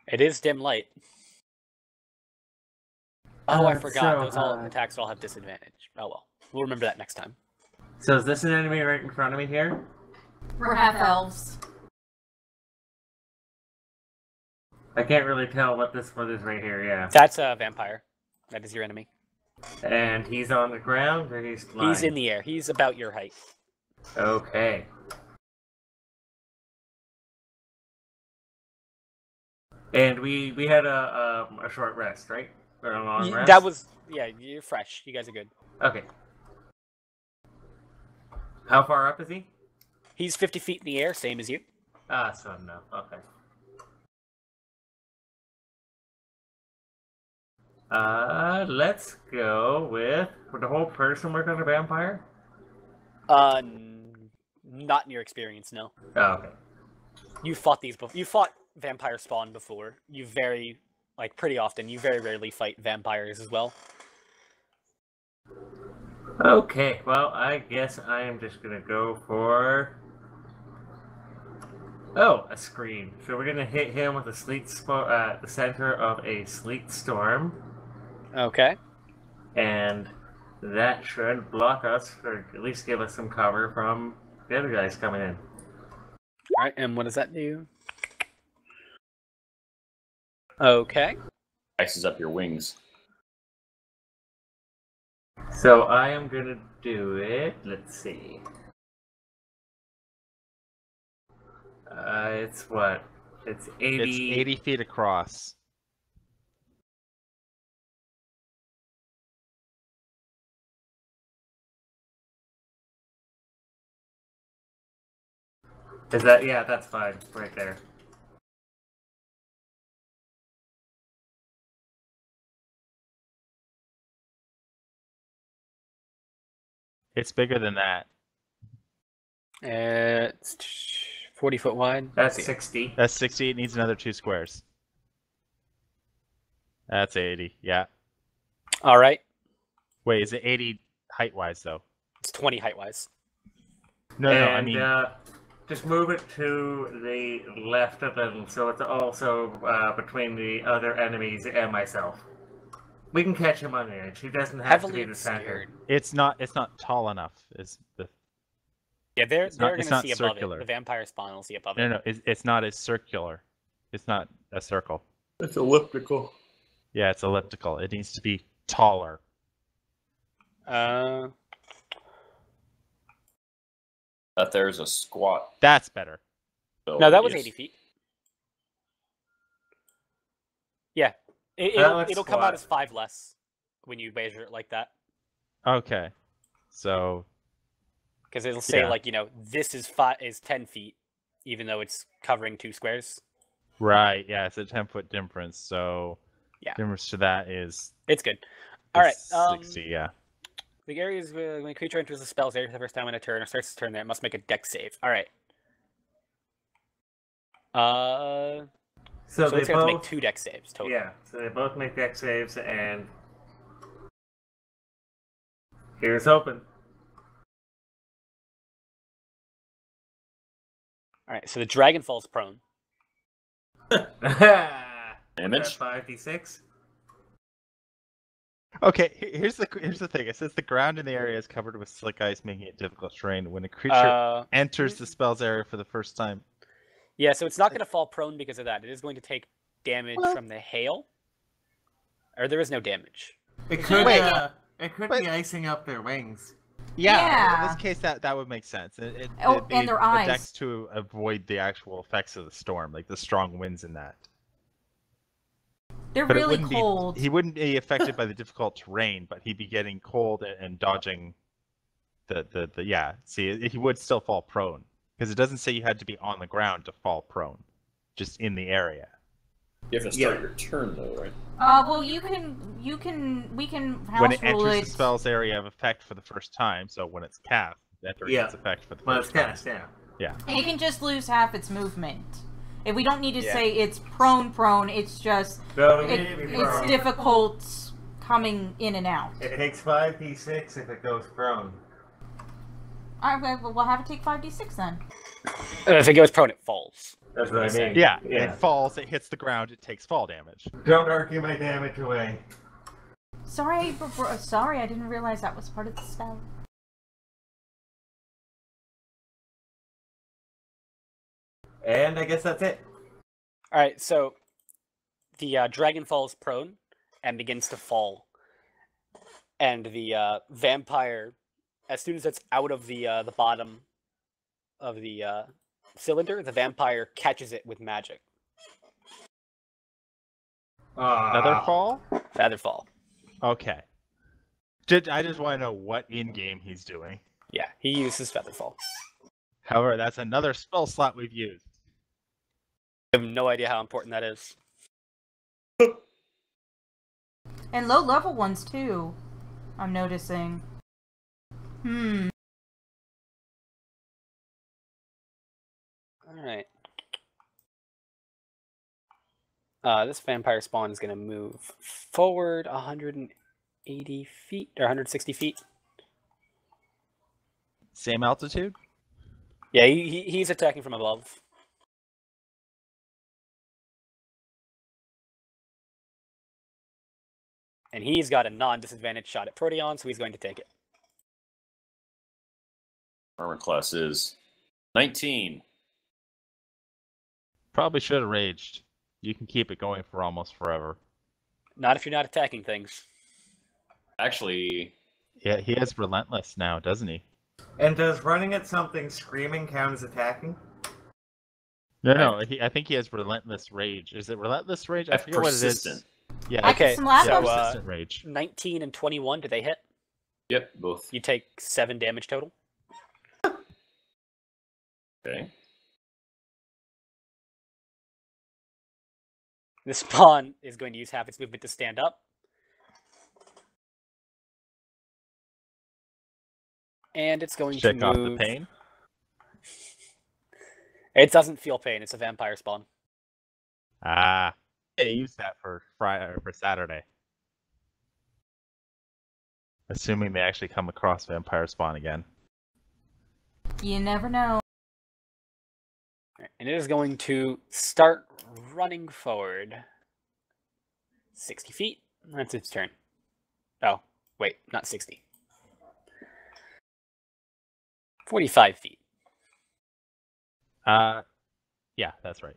It is dim light. Oh, I it's forgot. so Those all high. attacks all have disadvantage. Oh well. We'll remember that next time. So is this an enemy right in front of me here? We're half elves. I can't really tell what this one is right here, yeah. That's a vampire. That is your enemy. And he's on the ground, or he's flying? He's in the air. He's about your height. Okay. And we had a short rest, right? Or a long rest? That was you're fresh. You guys are good. Okay. How far up is he? He's 50 feet in the air, same as you. Ah, so no. Okay. Let's go with the whole person work on a vampire? Not in your experience, no. Oh, okay. You fought these before. You fought vampire spawn before. You pretty often. You very rarely fight vampires as well. Okay, well, I guess I am just gonna go for... Oh, a screen. So we're gonna hit him with a the center of a sleet storm, Okay. and that should block us, or at least give us some cover from the other guys coming in. All right, and what does that do? Okay. Ices up your wings. So I am gonna do it. Let's see. It's what? It's 80. It's 80 feet across. Is that? Yeah, that's fine. Right there. It's bigger than that. It's 40 foot wide. That's 60. That's 60. It needs another 2 squares. That's 80. Yeah. All right. Wait, is it 80 height-wise, though? It's 20 height wise. No, I mean... just move it to the left a little, so it's also between the other enemies and myself. We can catch him on the edge. He doesn't have to be the center. It's not tall enough. Yeah, they're going to not see above circular. it. The vampire spawn will see above No, it. it's not as circular. It's not a circle. It's elliptical. Yeah, it's elliptical. It needs to be taller. That there's a squat. That's better. No, that was 80 feet. Yeah, it'll come out as 5 less when you measure it like that. Okay, so because it'll say this is 10 feet, even though it's covering 2 squares. Right. Yeah, it's a 10-foot difference. So yeah, difference to that is it's good. All right. 60. Yeah. The area is when a creature enters the spell's area for the first time in a turn or starts its turn there, it must make a dex save. All right. So they both have to make 2 dex saves total. Yeah, so they both make dex saves, and here's hoping. All right, so the dragon falls prone. Damage? 5d6. Okay, here's the thing. It says the ground in the area is covered with slick ice, making it difficult terrain. When a creature enters the spell's area for the first time. Yeah, so it's not going to fall prone because of that. It is going to take damage from the hail. Or there is no damage. It could be icing up their wings. Yeah. In this case, that would make sense. And their eyes. Dex to avoid the actual effects of the storm, like the strong winds in that. They're really cold. He wouldn't be affected by the difficult terrain, but he'd be getting cold and dodging yeah. See, he would still fall prone because it doesn't say you had to be on the ground to fall prone, just in the area. You have to start your turn though, right? Well, we can house when it rule enters it. the spell's area of effect for the first time, so when it's cast, it enters its effect for the first time. Cast, yeah. Yeah. It can just lose half its movement. If we don't need to say it's prone, it's just it's difficult coming in and out. It takes 5d6 if it goes prone. Alright, we'll have it take 5d6 then. If it goes prone, it falls. That's what I mean. Yeah, it falls, it hits the ground, it takes fall damage. Don't argue my damage away. Sorry, I didn't realize that was part of the spell. And I guess that's it. All right, so the dragon falls prone and begins to fall, and the vampire, as soon as it's out of the bottom of the cylinder, the vampire catches it with magic. Another fall? Feather fall. Okay. I just want to know what in-game he's doing. Yeah, he uses feather fall. However, that's another spell slot we've used. I have no idea how important that is. And low-level ones, too. I'm noticing. Alright. This vampire spawn is going to move forward 180 feet, or 160 feet. Same altitude? Yeah, he's attacking from above. And he's got a non-disadvantaged shot at Proteon, so he's going to take it. Armor class is 19. Probably should have raged. You can keep it going for almost forever. Not if you're not attacking things. Actually, Yeah, he has Relentless now, doesn't he? And does running at something screaming count as attacking? No, I think he has Relentless Rage. Is it Relentless Rage? I that's forget persistent. what it is. Yeah, I Okay, can slap so, him. persistent rage. 19 and 21, do they hit? Yep, both. You take 7 damage total. Okay. The spawn is going to use half its movement to stand up. And it's going Check to off move... the pain. It doesn't feel pain, it's a vampire spawn. Ah, yeah, use that for Friday or for Saturday. Assuming they actually come across vampire spawn again. You never know. And it is going to start running forward. 60 feet. That's its turn. Oh, wait, not 60. 45 feet. Yeah, that's right.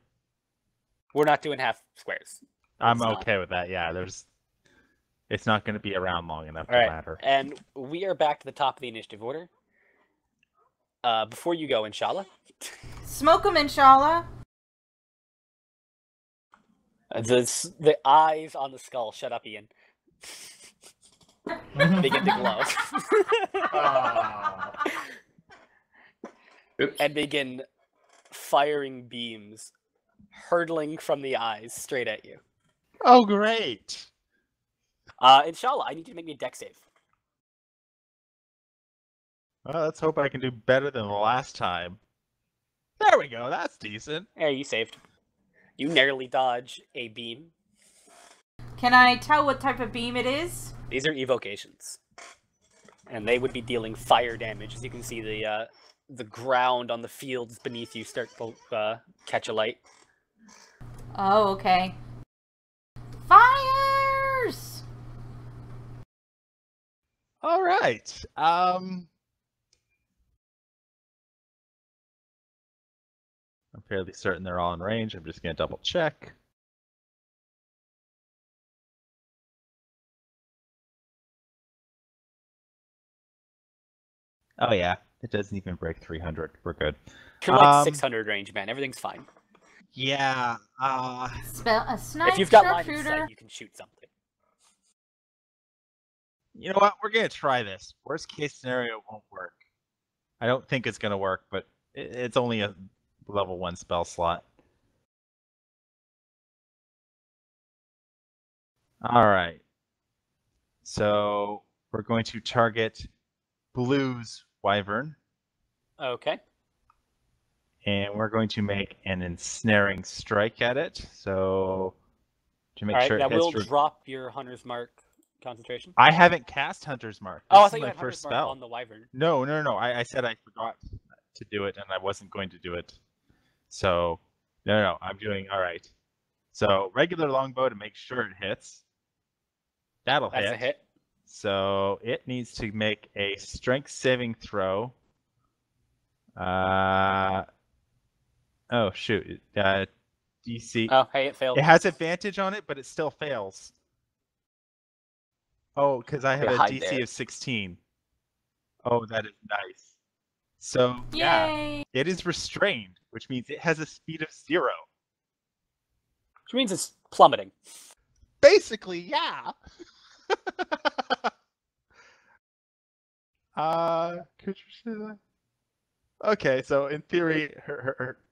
We're not doing half squares. I'm It's not. okay with that. Yeah, it's not going to be around long enough to All right, matter. and we are back to the top of the initiative order. Before you go, Inshallah. Smoke him, inshallah. The eyes on the skull, shut up, Ian, begin to glow. Oops. And begin firing beams hurtling from the eyes straight at you. Oh, great! Inshallah, I need you to make me a dex save. Well, let's hope I can do better than the last time. There we go. That's decent. There, you saved. You narrowly dodge a beam. Can I tell what type of beam it is? These are evocations, and they would be dealing fire damage. As you can see, the ground on the fields beneath you start to catch alight. Oh, okay. Fires! All right. I'm fairly certain they're all in range. I'm just going to double check. Oh yeah, it doesn't even break 300. We're good. You're like 600 range, man. Everything's fine. Yeah. Spell a snipe If you've got line of sharpshooter. sight, you can shoot something. You know what? We're going to try this. Worst case scenario won't work. I don't think it's going to work, but it's only a level 1 spell slot. All right. So we're going to target Blue's Wyvern, Okay. and we're going to make an ensnaring strike at it. So to make All right, sure it that hits will for... drop your Hunter's Mark concentration. I haven't cast Hunter's Mark. Oh, I This thought is you my had Hunter's first Mark spell. on the Wyvern. No. I said I forgot to do it, and I wasn't going to do it. So, no. I'm doing all right. So, regular longbow to make sure it hits. That'll That's hit. a hit. So, it needs to make a strength saving throw. Oh, shoot. DC. Oh, hey, it failed. It has advantage on it, but it still fails. Oh, because I have a hide DC there. of 16. Oh, that is nice. So, yeah, Yay! it is restrained, which means it has a speed of 0. Which means it's plummeting. Basically, yeah. Could you say that? Okay, so in theory,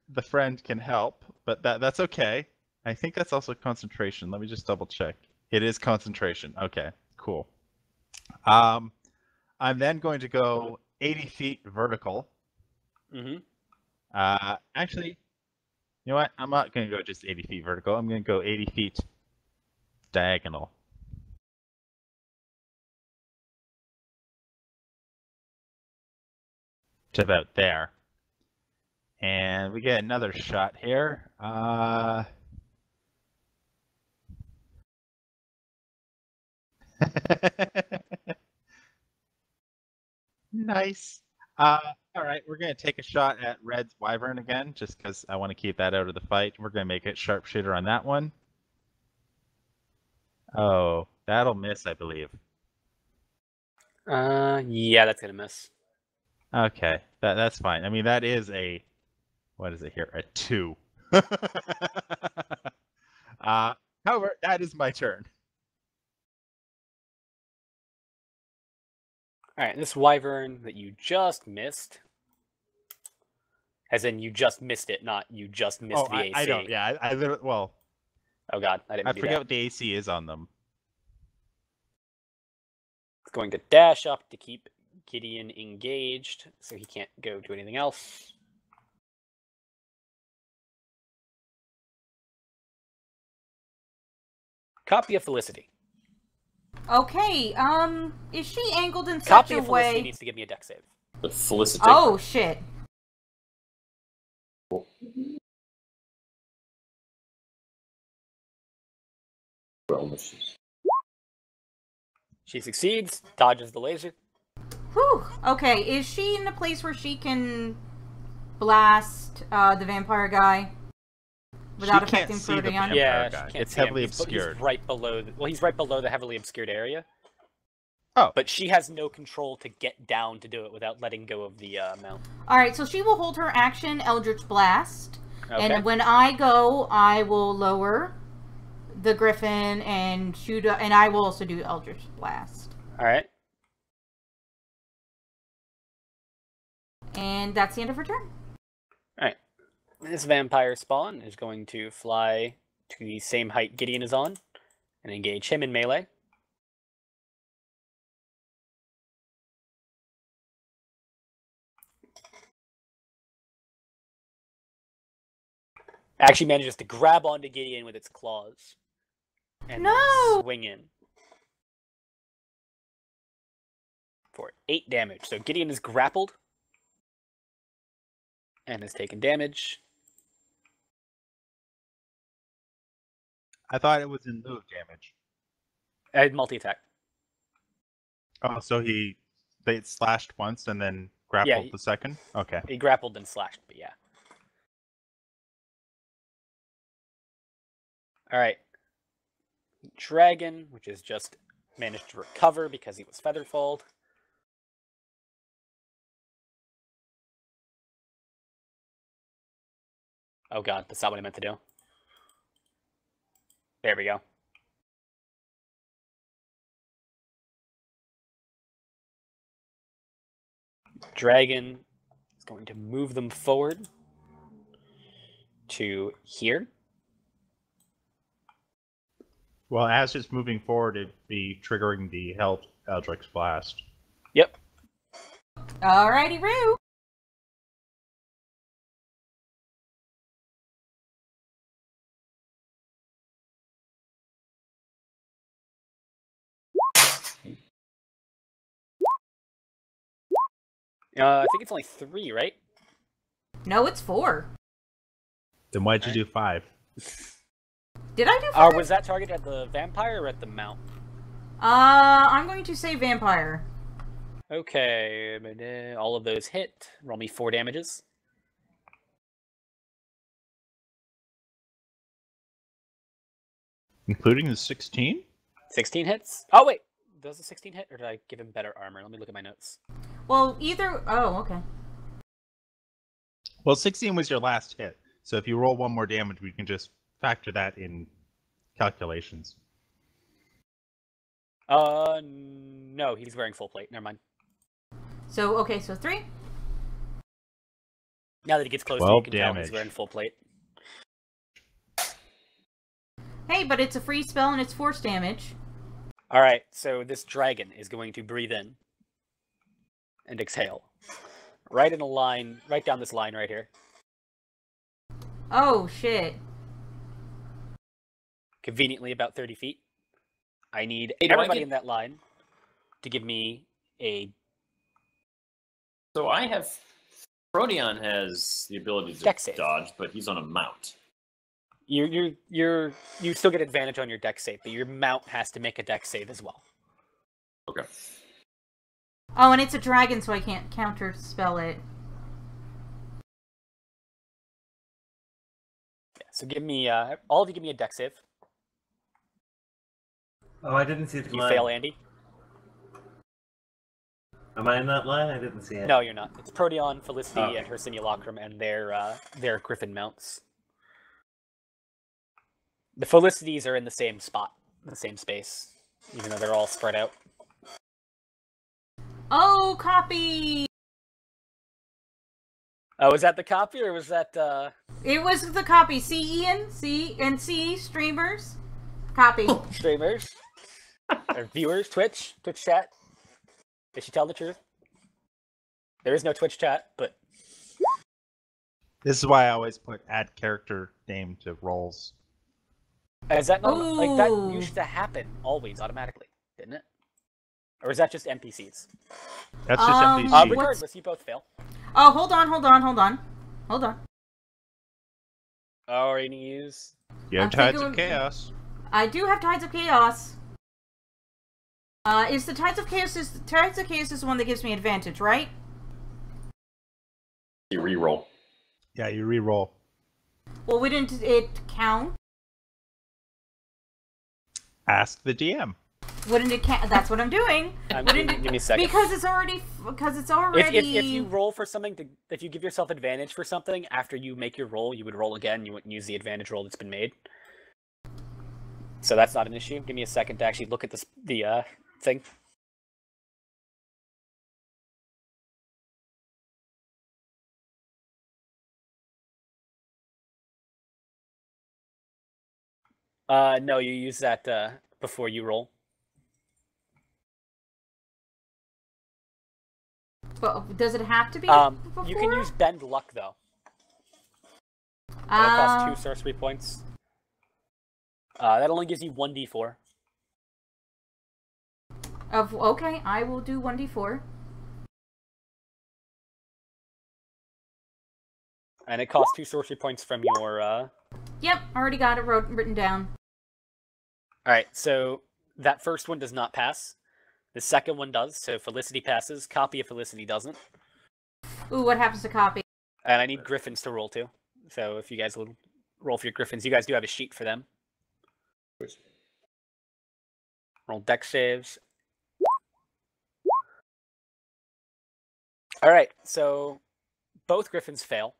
the friend can help, but that's okay. I think that's also concentration. Let me just double check. It is concentration. Okay, cool. I'm then going to go 80 feet vertical. Mm-hmm. Actually, You know what? I'm not going to go just 80 feet vertical. I'm going to go 80 feet diagonal. To about there. And we get another shot here. Nice. All right, we're going to take a shot at Red's Wyvern again, just because I want to keep that out of the fight. We're going to make it sharpshooter on that one. Oh, that'll miss, I believe. Yeah, that's gonna miss. Okay, that's fine. I mean, that is a, what is it here? A 2. However, that is my turn. Alright, this wyvern that you just missed, as in you just missed it, not you just missed the AC. I don't. Yeah, I literally, well, Oh god, I didn't I do forget that. what the AC is on them. It's going to dash up to keep Gideon engaged, so he can't go do anything else. Copy of Felicity. Okay, is she angled in such Copy a of Felicity way? needs to give me a deck save. The Felicity. Oh, shit. She succeeds, dodges the laser. Whew. Okay, is she in a place where she can blast the vampire guy without She can't affecting see the Protean? vampire Yeah, guy. she can't It's see him. heavily He's obscured. right below. He's right below the heavily obscured area. Oh. But she has no control to get down to do it without letting go of the mount. Alright, so she will hold her action, Eldritch Blast. Okay. And when I go, I will lower the Griffin and shoot, and I will also do Eldritch Blast. All right. And that's the end of her turn. All right. This vampire spawn is going to fly to the same height Gideon is on and engage him in melee. Actually manages to grab onto Gideon with its claws. And No! then swing in. For 8 damage. So Gideon is grappled. And has taken damage. I thought it was in lieu of damage. Multi-attack. Oh, so they slashed once and then grappled the second? Okay. He grappled and slashed, but yeah. Alright. Dragon, which has just managed to recover because he was featherfalled. Oh god, that's not what I meant to do. There we go. Dragon is going to move them forward to here. Well, as it's moving forward, it'd be triggering the Eldritch Blast. Yep. Alrighty, Roo. I think it's only 3, right? No, it's 4. Then why'd you do 5? Did I do 5? Was that targeted at the vampire or at the mount? I'm going to say vampire. Okay, but, all of those hit. Roll me 4 damages. Including the 16? 16 hits? Oh, wait. Does the 16 hit, or did I give him better armor? Let me look at my notes. Well, either... Oh, okay. Well, 16 was your last hit. So if you roll 1 more damage, we can just factor that in calculations. No, he's wearing full plate. Never mind. So, okay, so 3. Now that he gets closer, 12 you can tell he's damage. wearing full plate. Hey, but it's a free spell and it's force damage. Alright, so this dragon is going to breathe in. And exhale. Right in a line, right down this line right here. Oh, shit. Conveniently about 30 feet. I need Hey, do I everybody get- in that line to give me a So I have... Proteon has the ability to Dex save. dodge, but he's on a mount. you still get advantage on your dex save, but your mount has to make a dex save as well. Okay. Oh, and it's a dragon, so I can't counter spell it. Yeah, so give me all of you give me a dex save. Oh, I didn't see the You line. fail, Andy. Am I in that line? I didn't see it. No, you're not. It's Proteon, Felicity, Oh. and her simulacrum, and their griffin mounts. The Felicities are in the same spot, in the same space, even though they're all spread out. Oh, copy! Oh, was that the copy, or was that, It was the copy. See, Ian? See? And see, streamers? Copy. streamers? Or viewers? Twitch chat? Did she tell the truth? There is no Twitch chat, but... This is why I always put add character name to roles. Is that not, like, that Ooh. used to happen always, automatically, didn't it? Or is that just NPCs? That's just Um, NPC. What's- Regardless, you both fail. Oh, hold on. Hold on. Oh, are you gonna use... You have I'm Tides thinking of Chaos. I do have Tides of Chaos. Is the Tides of Chaos is the one that gives me advantage, right? You reroll. Yeah, you re-roll. Well, wouldn't it count? Ask the DM. Wouldn't it count? That's what I'm doing. Wouldn't Give me a second. Because it's already. If you roll for something, if you give yourself advantage for something, after you make your roll, you would roll again, you wouldn't use the advantage roll that's been made. So that's not an issue. Give me a second to actually look at the thing. No, you use that before you roll. But does it have to be? Before? You can use Bend Luck, though. That'll cost 2 Uh, sorcery points. That only gives you 1d4. Okay, I will do 1d4. And it costs 2 sorcery points from your... Yep, already got it written down. Alright, so that first one does not pass. The second one does, so Felicity passes. Copy of Felicity doesn't. Ooh, what happens to copy? And I need Griffins to roll too. So if you guys will roll for your Griffins, you guys do have a sheet for them. Roll dex saves. Alright, so both Griffins fail.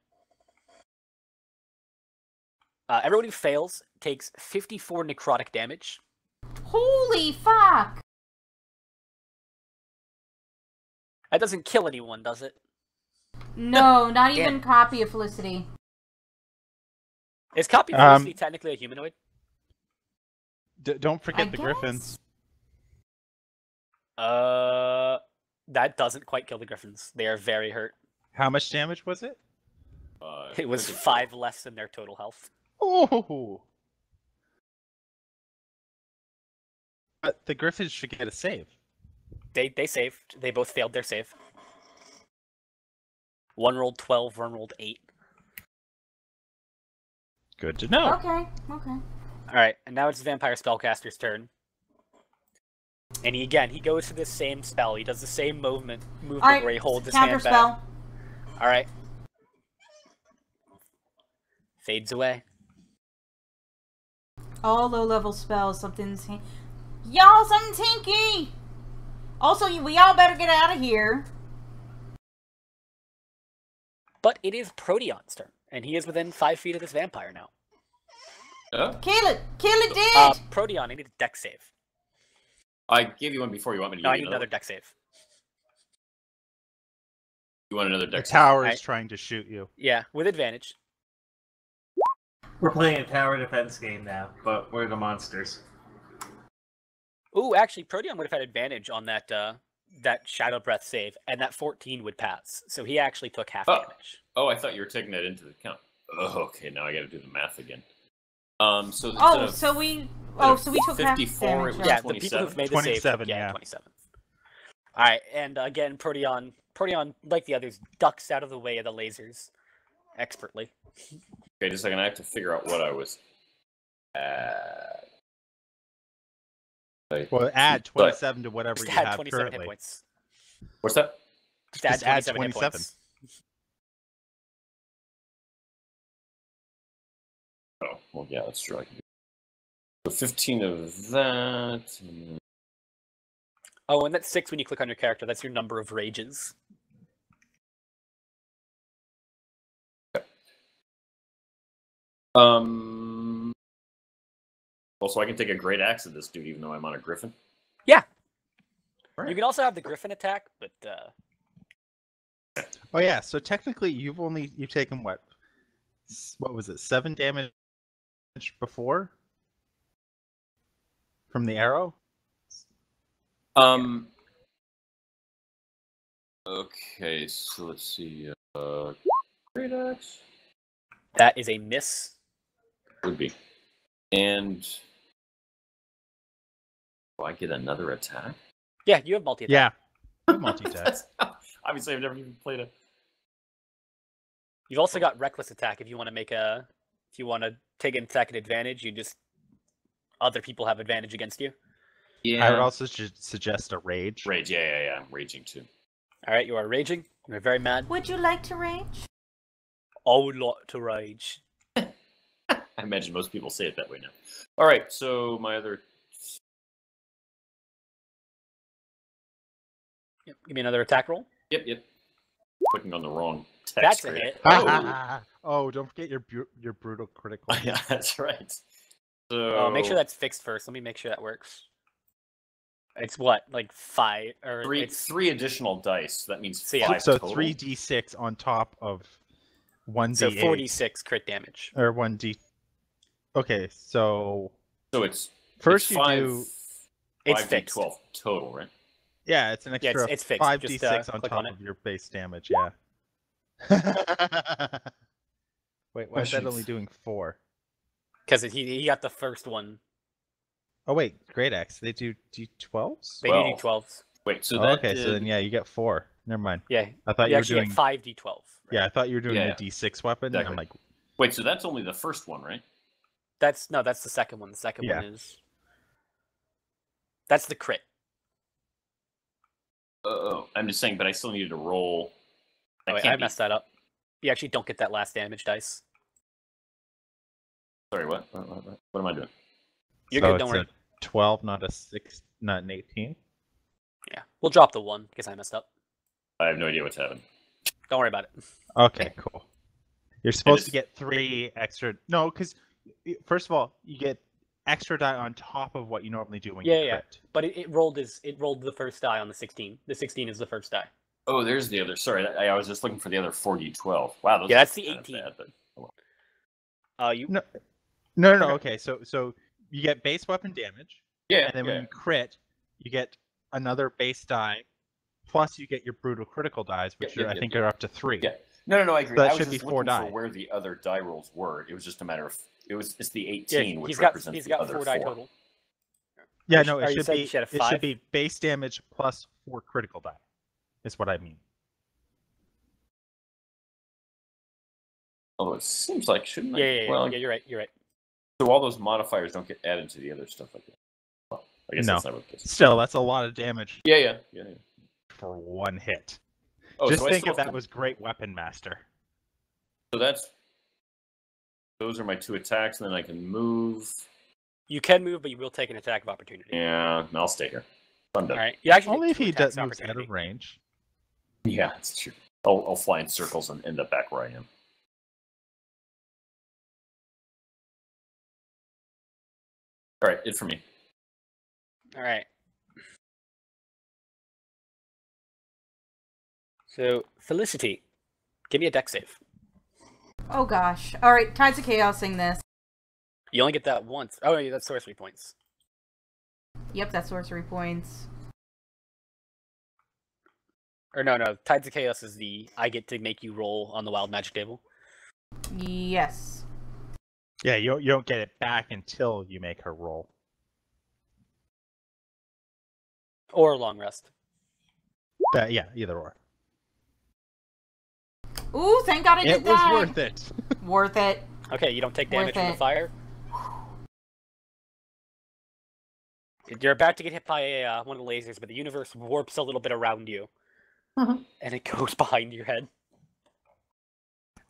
Everyone who fails takes 54 necrotic damage. Holy fuck! That doesn't kill anyone, does it? No, not Damn. even copy of Felicity. Is Copy of Felicity technically a humanoid? Don't forget I the guess. Griffins. That doesn't quite kill the Griffins. They are very hurt. How much damage was it? It was 5 less than their total health. Oh! But the Griffins should get a save. They saved. They both failed their save. One rolled 12, one rolled 8. Good to know. Okay. Alright, and now it's the Vampire Spellcaster's turn. And he goes for this same spell. He does the same movement Alright, where he holds his hand back. counterspell. Alright. Fades away. All low-level spells, something's... Y'all, something's hinky! Also, we all better get out of here. But it is Proteon's turn, and he is within 5 feet of this vampire now. Yeah? Kill it! Kill it, dead! Proteon, I need a dex save. I gave you one before. You want me to No, give I you need another dex save. You want another The dex? tower Right. is trying to shoot you. Yeah, with advantage. We're playing a tower defense game now, but we're the monsters. Ooh, actually, Proteon would have had advantage on that that Shadow Breath save, and that 14 would pass. So he actually took half Oh. damage. Oh, I thought you were taking that into account. Oh, okay, now I got to do the math again. So So we took half 54, damage. it was right? Yeah, the people who've 27? made the save. 27, Yeah, yeah. 27. All right, and again, Proteon, like the others, ducks out of the way of the lasers expertly. Okay, just a second. I have to figure out what I was at. Well, add 27 to whatever Just you add have 27 hit currently. points. What's that? Just add Just add 27 hit 27. points. Oh, well, yeah, that's true. I can do. So 15 of that. And... Oh, and that's 6 when you click on your character. That's your number of rages. Also, I can take a great axe at this dude, even though I'm on a griffin. Yeah. Right. You can also have the griffin attack, but Oh yeah, so technically you've taken what was it, 7 damage before from the arrow? Okay, so let's see. Great axe that is a miss. would be, and do I get another attack? Yeah, you have multi-attack. Yeah, multi-attack. Obviously, I've never even played a. You've also got reckless attack if you want to take an attack at advantage. Other people have advantage against you. Yeah. I would also suggest a rage. Rage. Yeah. I'm raging too. All right, you are raging. You're very mad. Would you like to rage? I would like to rage. I imagine most people say it that way now. All right, so my other. Yep. Give me another attack roll. Yep. Clicking on the wrong text. That's a grid. hit. Oh. Oh, don't forget your brutal critical. Yeah, that's right. So Make sure that's fixed first. Let me make sure that works. It's what, like 5 or three additional dice. That means So, yeah. 5 So total. 3d6 on top of 1d8. so 46 crit damage. Or 1d. Okay, so So it's first it's you 5, do. It's 5d12 fixed. total, right? Yeah, it's an Yeah, extra it's fixed. 5d6 Just, on click top on it. of your base damage. Yeah. Wait, why is that only doing 4? Because he got the first one. Oh wait, Great Axe. They do d12s. They do 12s. Wait, so Oh, that okay, did... so then yeah, you get 4. Never mind. Yeah. I thought You you were actually doing. get 5 d12. Right? Yeah, I thought you were doing Yeah, the d6 weapon. exactly. I'm like, Wait, so that's only the first one, right? That's the second one. The second Yeah. one is. That's the crit. Oh, I'm just saying, but I still needed to roll. Oh, wait, I messed that up. You actually don't get that last damage dice. Sorry, what? What am I doing? You're so good. Don't it's worry. a 12, not a 6, not an 18. Yeah, we'll drop the 1 because I messed up. I have no idea what's happening. Don't worry about it. Okay, cool. You're supposed to just- get 3 extra. No, because first of all, you get extra die on top of what you normally do when you Yeah. crit. But it rolled the first die on the 16. The 16 is the first die. Oh, there's the other. Sorry, I was just looking for the other 4d12. Wow, those Yeah, are that's the kinda 18. bad, but... You No. Okay. Okay, so you get base weapon damage, Yeah, and then yeah. when you crit, you get another base die, plus you get your brutal critical dies, which Yeah, I think are up to 3. Yeah. No, I agree. So that I was should just be 4 looking die. for where the other die rolls were. It was just a matter of it's the yeah, 18, which he's got represents the 4 other die 4. total. Yeah, Or no, or it you should said be she had a it 5? should be base damage plus 4 critical die. Is what I mean. Although it seems like shouldn't I? Yeah. Well, Yeah, you're right. so all those modifiers don't get added to the other stuff like that. Well, I guess No. that's not what it is. Still, that's a lot of damage Yeah. for 1 hit. Oh, Just so I think still if that have- was Great Weapon Master. So those are my 2 attacks, and then I can move. You can move, but you will take an attack of opportunity. Yeah, I'll stay here. I'm done. All right. You actually Only get if 2 he attacks does of moves out opportunity. of range. Yeah, that's true. I'll fly in circles and end up back where I am. All right, it for me. All right. So Felicity, give me a dex save. Oh gosh. Alright, Tides of Chaosing this. You only get that once. Oh, yeah, that's sorcery points. Yep, that's sorcery points. Or no. Tides of Chaos is I get to make you roll on the wild magic table. Yes. Yeah, you don't get it back until you make her roll. Or a long rest. Yeah, either or. Ooh, thank God I did It was that. worth it. Worth it. Okay, you don't take damage Worth from the it. fire. You're about to get hit by one of the lasers, but the universe warps a little bit around you. And it goes behind your head.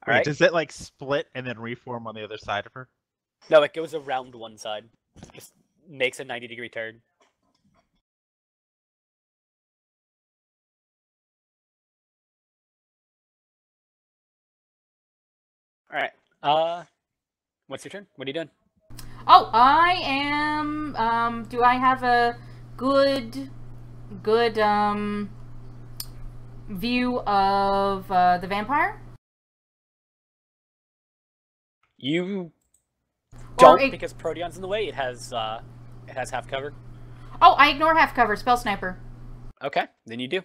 Wait, Alright? does it like split and then reform on the other side of her? No, it goes around one side. Just makes a 90-degree turn. Alright. What's your turn? What are you doing? Oh, I am. Do I have a good view of the vampire? You Or don't, because Proteon's in the way. It has half cover. Oh, I ignore half cover. Spell sniper. Okay, then you do.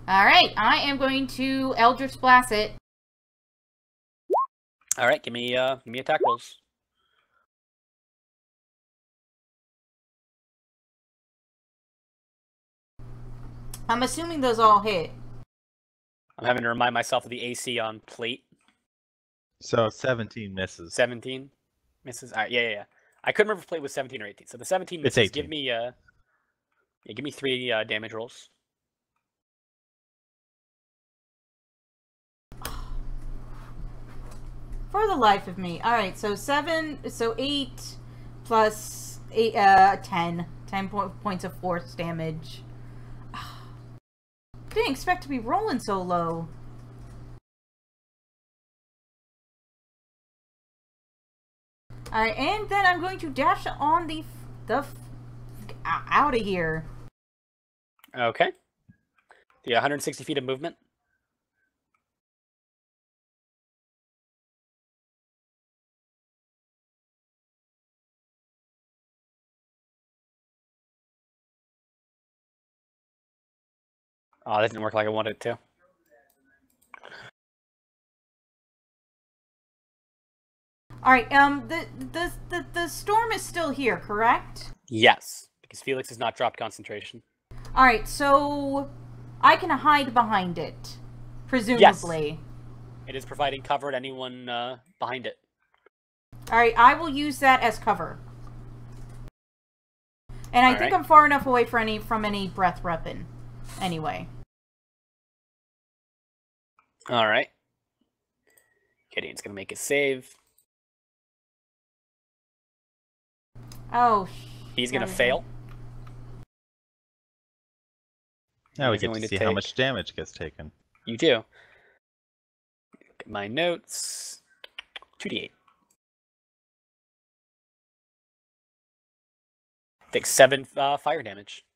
All right, I am going to Eldritch Blast it. All right, give me attack rolls. I'm assuming those all hit. I'm having to remind myself of the AC on plate. So 17 misses. 17 misses. All right, yeah. I couldn't remember if plate was 17 or 18. So the 17 It's misses. 18. Give me 3 damage rolls. For the life of me. All right, so 8 plus 8, 10. 10 points of force damage. Didn't expect to be rolling so low. Alright, and then I'm going to dash on the out of here. Okay. Yeah, 160 feet of movement. Oh, that didn't work like I wanted it to. Alright, the storm is still here, correct? Yes, because Felix has not dropped concentration. Alright, so I can hide behind it. Presumably. Yes. It is providing cover to anyone behind it. Alright, I will use that as cover. And I think I'm far enough away from any breath weapon. Anyway. Alright. Gideon's gonna make a save. Oh, He's gonna fail. Now we He's get going to to see how take- much damage gets taken. You do. Look at my notes. 2d8. Take 7 fire damage.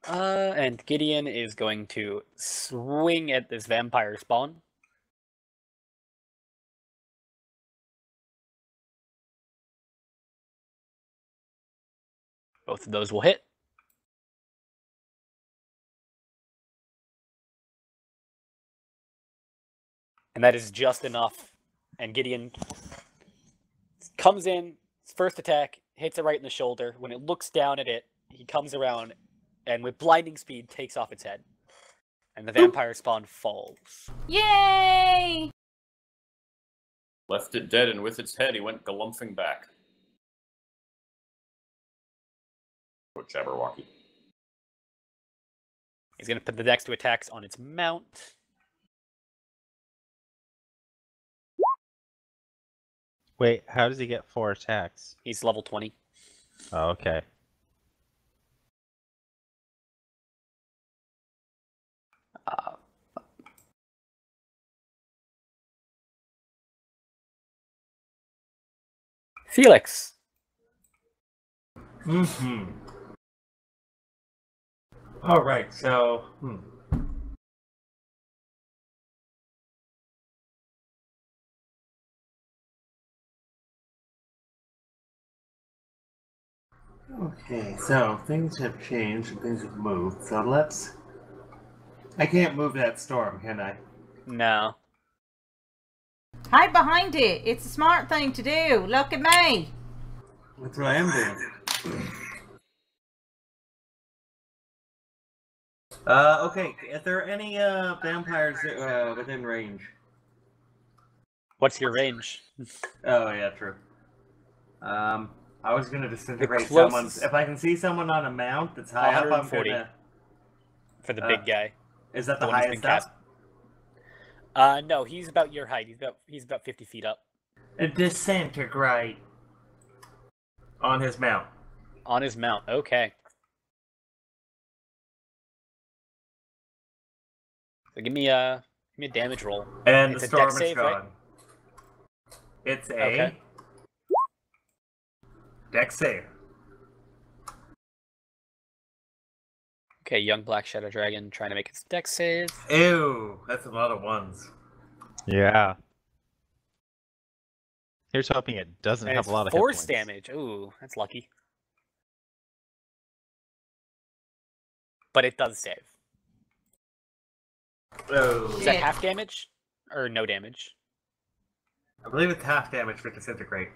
And Gideon is going to swing at this vampire spawn. Both of those will hit. And that is just enough. And Gideon comes in, his first attack, hits it right in the shoulder. When it looks down at it, he comes around and with blinding speed takes off its head. And the vampire spawn falls. yay! Left it dead, and with its head, he went galumphing back. Jabberwocky. He's going to put the next 2 attacks on its mount. Wait, how does he get 4 attacks? He's level 20. Oh, okay. Felix. All right, so Okay, so things have changed and things have moved. So let's. I can't move that storm, can I? No. Hide behind it. It's a smart thing to do. Look at me. That's what I am doing. Okay. Are there any vampires within range? What's your range? Oh yeah, true. I was gonna disintegrate closest- someone's. If I can see someone on a mount that's high up, I'm 140. gonna. For the big guy. Is that the one who's highest been cast. up? No, he's about your height. He's about 50 feet up. Disintegrate on his mount. On his mount. Okay. So give me a damage roll. And It's the a storm dex is save, gone. right? It's a Okay. dex save. Okay, young black shadow dragon trying to make its dex save. Ew, that's a lot of ones. Yeah. Here's hoping it doesn't And have it's a lot of hit force points. damage. Ooh, that's lucky. But it does save. Oh, Is that Shit. half damage? Or no damage? I believe it's half damage for disintegrate.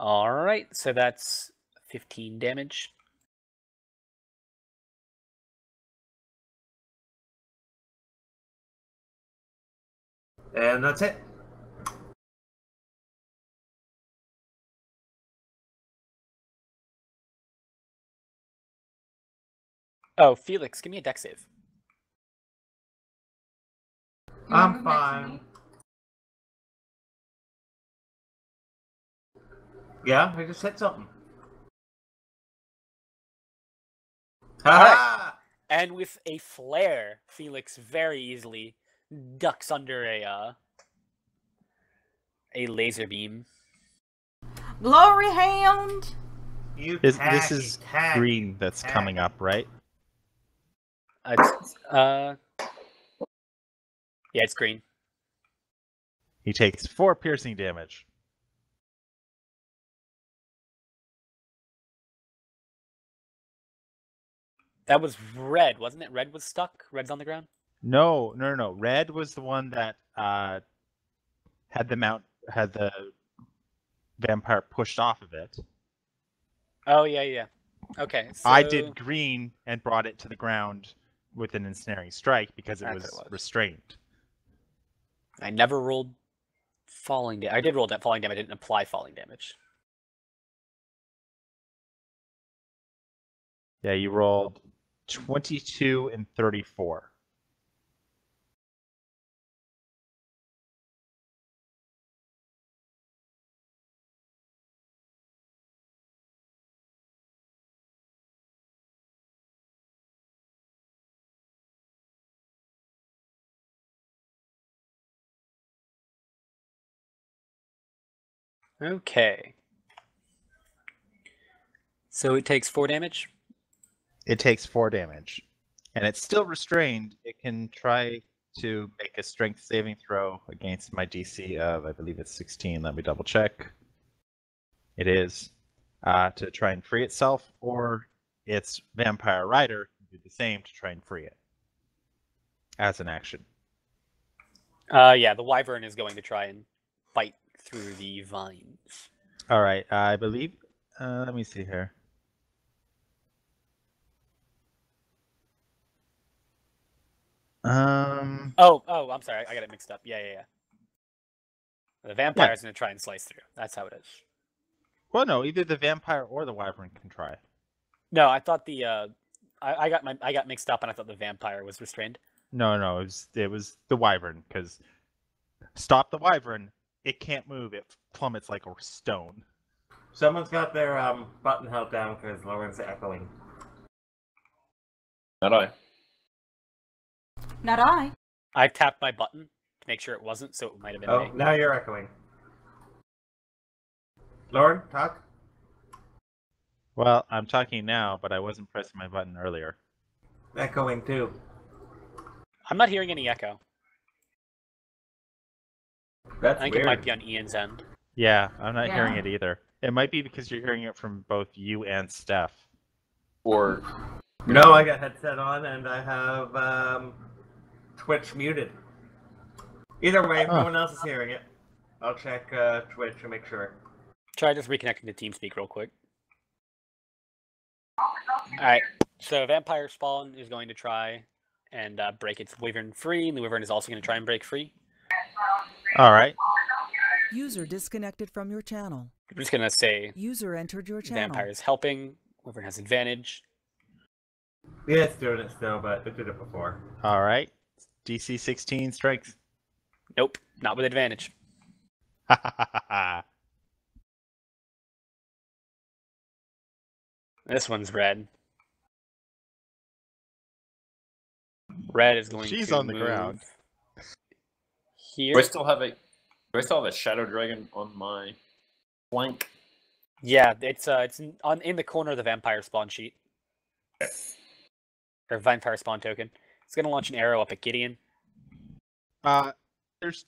Alright, so that's 15 damage. And that's it. Oh, Felix, give me a dex save. I'm fine. Yeah, I just said something. Ha! And with a flare, Felix very easily ducks under a laser beam. Glory hound. You This tacky, is tacky, green that's tacky. coming up, right? Yeah, it's green. He takes 4 piercing damage. That was red, wasn't it? Red was stuck? Red's on the ground? No. Red was the one that had the vampire pushed off of it. Oh, yeah. Okay, so... I did green and brought it to the ground with an ensnaring strike because it That's was, what it was. restrained. I never rolled falling damage. I did roll that falling damage. I didn't apply falling damage. Yeah, you rolled 22 and 34. Okay. So it takes 4 damage? It takes 4 damage. And it's still restrained. It can try to make a strength saving throw against my DC of, I believe it's 16. Let me double check. It is. To try and free itself, or its vampire rider can do the same to try and free it as an action. Yeah, the wyvern is going to try and bite through the vines. All right, I believe. Let me see here. Oh, I'm sorry. I got it mixed up. Yeah. The vampire's going to try and slice through. That's how it is. Well, no, either the vampire or the wyvern can try. No, I thought the I got mixed up and I thought the vampire was restrained. No, it was the wyvern, because stop the wyvern, it can't move, it plummets like a stone. Someone's got their button held down because Lauren's echoing. Not I. Not I. I tapped my button to make sure it wasn't, so it might have been Oh, me. now you're echoing. Lauren, talk. Well, I'm talking now, but I wasn't pressing my button earlier. Echoing too. I'm not hearing any echo. That's I think weird. it might be on Ian's end. Yeah, I'm not Yeah. hearing it either. It might be because you're hearing it from both you and Steph. Or No, I got headset on and I have Twitch muted. Either way, if no one else is hearing it, I'll check Twitch to make sure. Try just reconnecting to TeamSpeak real quick. Alright, so Vampire Spawn is going to try and break its Wyvern free, and the Wyvern is also going to try and break free. All right. User disconnected from your channel. I'm just going to say User entered your channel. Vampire is helping, Wyvern has advantage. Yeah, it's doing it still, but it did it before. All right. DC 16 strength. Nope, not with advantage. This one's red. Red is going to She's on the move ground. here. do I still have a shadow dragon on my flank? Yeah, it's in the corner of the Vampire Spawn sheet. Or Vampire Spawn token. It's going to launch an arrow up at Gideon. There's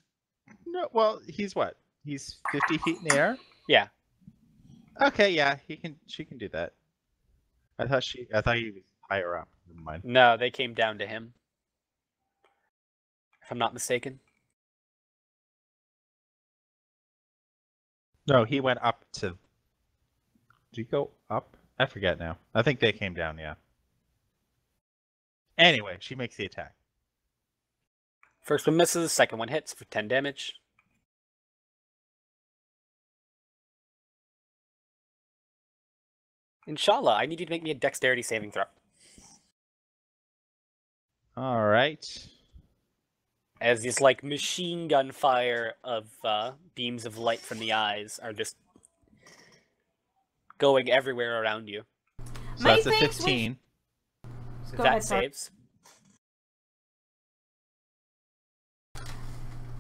no. Well, he's what? He's 50 feet in the air. Yeah. Okay, yeah, she can do that. I thought he was higher up. Never mind. No, they came down to him. If I'm not mistaken. No, he went up to. Did he go up? I forget now. I think they came down. Yeah. Anyway, she makes the attack. First one misses, second one hits for 10 damage. Inshallah, I need you to make me a dexterity saving throw. All right. As this like machine gun fire of beams of light from the eyes are just going everywhere around you. So May that's a thinks 15. Go That ahead, sorry. saves.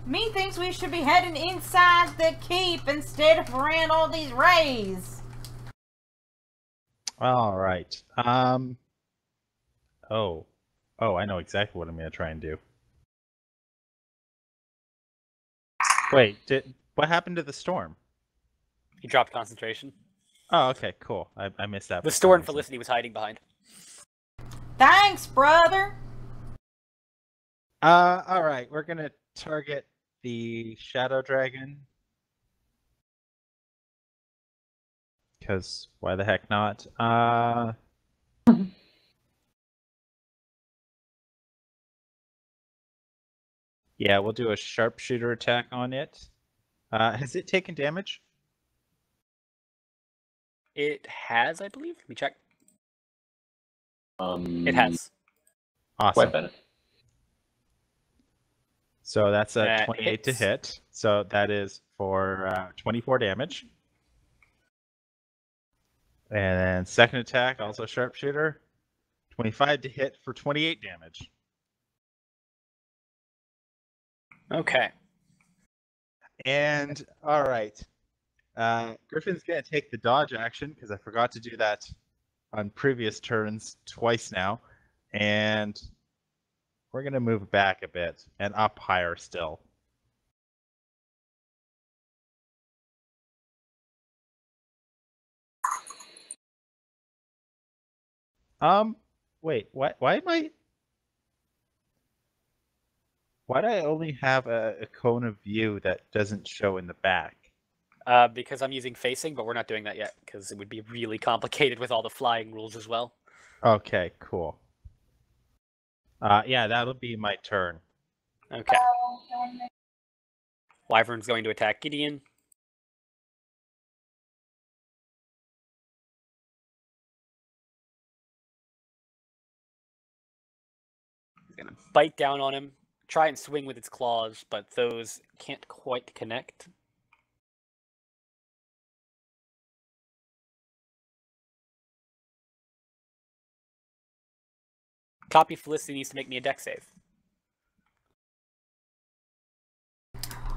Me thinks we should be heading inside the keep instead of around all these rays. All right. Oh, I know exactly what I'm gonna try and do. Wait, what happened to the storm? He dropped concentration. Oh, okay, cool. I missed that. The for some storm reason. Felicity was hiding behind. Thanks, brother. All right, we're gonna target the Shadow Dragon. Because why the heck not? Yeah, we'll do a sharpshooter attack on it. Has it taken damage? It has, I believe. Let me check. It It has. Awesome. Quite better. So that's a That 28 to hits. hit. So that is for 24 damage. And then second attack, also sharpshooter. 25 to hit for 28 damage. Okay. And all right. Griffin's going to take the dodge action because I forgot to do that on previous turns twice now. And we're going to move back a bit and up higher still. Wait, why do I only have a cone of view that doesn't show in the back? Because I'm using facing, but we're not doing that yet, because it would be really complicated with all the flying rules as well. Okay, cool. Yeah, that'll be my turn. Okay. Wyvern's going to attack Gideon. He's going to bite down on him, try and swing with its claws, but those can't quite connect. Copy Felicity needs to make me a dex save.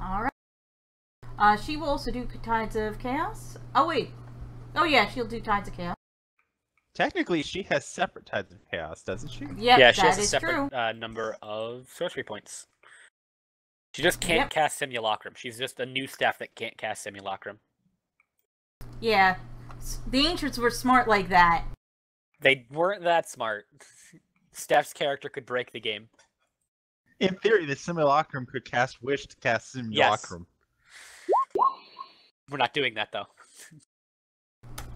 All right. She will also do Tides of Chaos. Oh wait. Oh yeah, she'll do Tides of Chaos. Technically, she has separate Tides of Chaos, doesn't she? Yep, Yeah, she that has a is separate true. number of sorcery points. She just can't Yep. cast Simulacrum. She's just a new staff that can't cast Simulacrum. Yeah. The ancients were smart like that. They weren't that smart. Steph's character could break the game. In theory, the Simulacrum could cast Wish to cast Simulacrum. We're not doing that, though.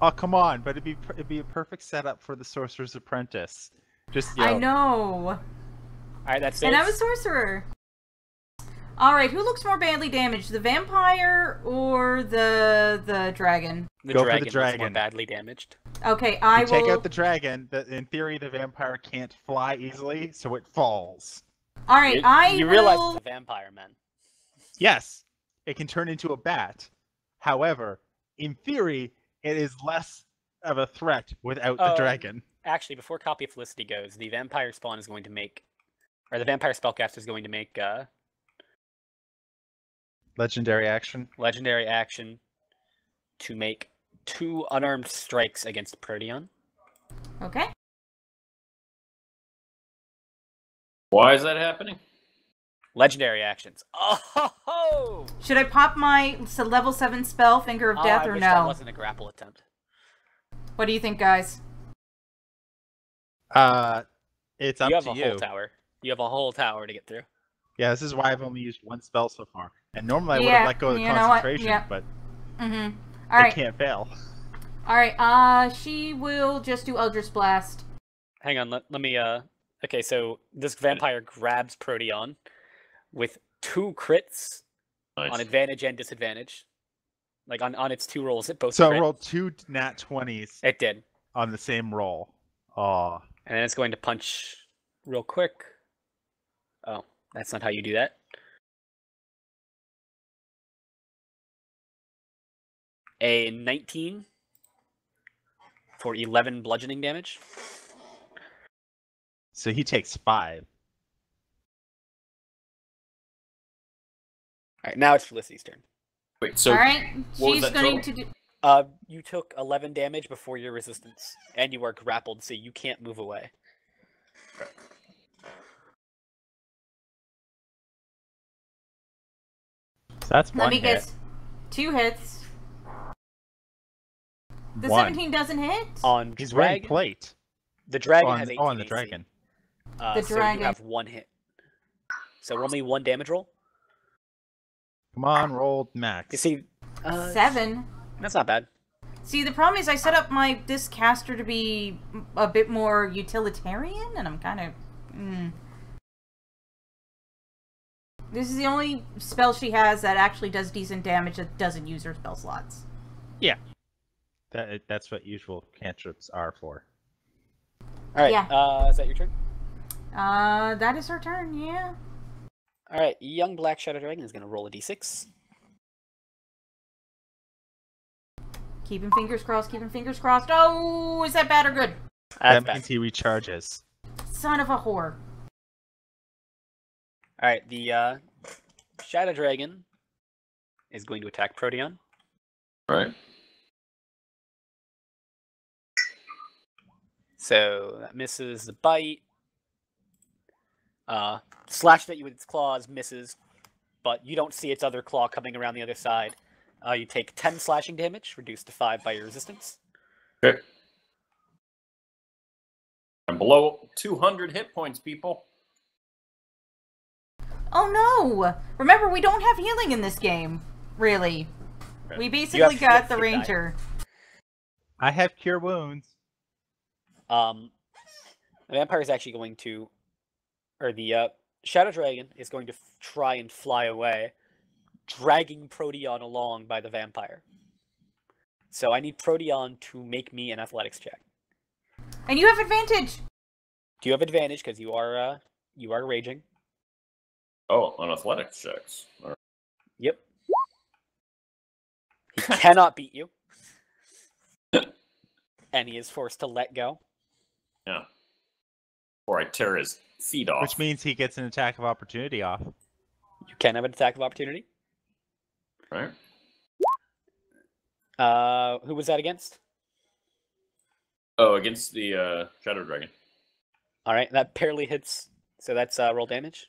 Oh, come on, but it'd be a perfect setup for the Sorcerer's Apprentice. Just, you know, I know. Alright, that's it. And I'm a sorcerer. Alright, who looks more badly damaged? The vampire or the dragon? The Go for the dragon looks more dragon. badly damaged. Okay, I you will... take out the dragon, in theory, the vampire can't fly easily, so it falls. Alright, You realize it's a vampire, man. Yes, it can turn into a bat. However, in theory, it is less of a threat without the dragon. Actually, before Copy of Felicity goes, the vampire spawn is going to make... Or the vampire spellcaster is going to make Legendary action. legendary action to make 2 unarmed strikes against Proteon. Okay. Why is that happening? Legendary actions. Oh ho ho! Should I pop my level 7 spell, Finger of Death, I or wish no? that wasn't a grapple attempt. What do you think, guys? It's up You have to a you. whole tower. You have a whole tower to get through. Yeah, this is why I've only used 1 spell so far. And normally I would Yeah, have let go of the you know what? concentration, Yeah. but Mm-hmm. it Alright, can't fail. alright, she will just do Eldritch Blast. Hang on, let me okay, so this vampire grabs Proteon with 2 crits Nice. on advantage and disadvantage. Like on its 2 rolls, it both So crit. I rolled 2 nat 20s It did. on the same roll. Aw. And then it's going to punch real quick. Oh, that's not how you do that. A 19 for 11 bludgeoning damage. So he takes 5. Alright, now it's Felicity's turn. Wait, so Alright, what was she's that going total? to do... You took 11 damage before your resistance, and you are grappled, so you can't move away. So that's Let one me hit. guess. 2 hits. The 1. 17 doesn't hit? On He's wearing dragon, plate. the dragon on, has 18 on the AC. dragon. The So dragon. you have 1 hit. So only 1 damage roll. Come on, roll max. You see, 7. that's not bad. See, the problem is I set up this caster to be a bit more utilitarian, and I'm kind of... This is the only spell she has that actually does decent damage that doesn't use her spell slots. Yeah. That's what usual cantrips are for. Alright, Yeah. is that your turn? That is her turn, yeah. Alright, young black shadow dragon is going to roll a d6. Keeping fingers crossed, keeping fingers crossed. Oh, is that bad or good? That's That bad. means he recharges. Son of a whore. Alright, the shadow dragon is going to attack Proteon. right? So that misses the bite. Slashed at you with its claws, misses, but you don't see its other claw coming around the other side. You take 10 slashing damage, reduced to 5 by your resistance. Okay. I'm below 200 hit points, people. Oh no! Remember, we don't have healing in this game. Really. Okay. We You basically have got the hit die. ranger. I have cure wounds. The vampire is actually going to, or the shadow dragon is going to try and fly away, dragging Proteon along by the vampire. So I need Proteon to make me an athletics check. And you have advantage! Do you have advantage because you are raging? Oh, on athletics checks. All right. Yep. He cannot beat you. And he is forced to let go. Yeah. Or I tear his feet off. Which means he gets an attack of opportunity off. You can have an attack of opportunity. Right? Who was that against? Oh, against the Shadow Dragon. Alright, that barely hits. So that's roll damage.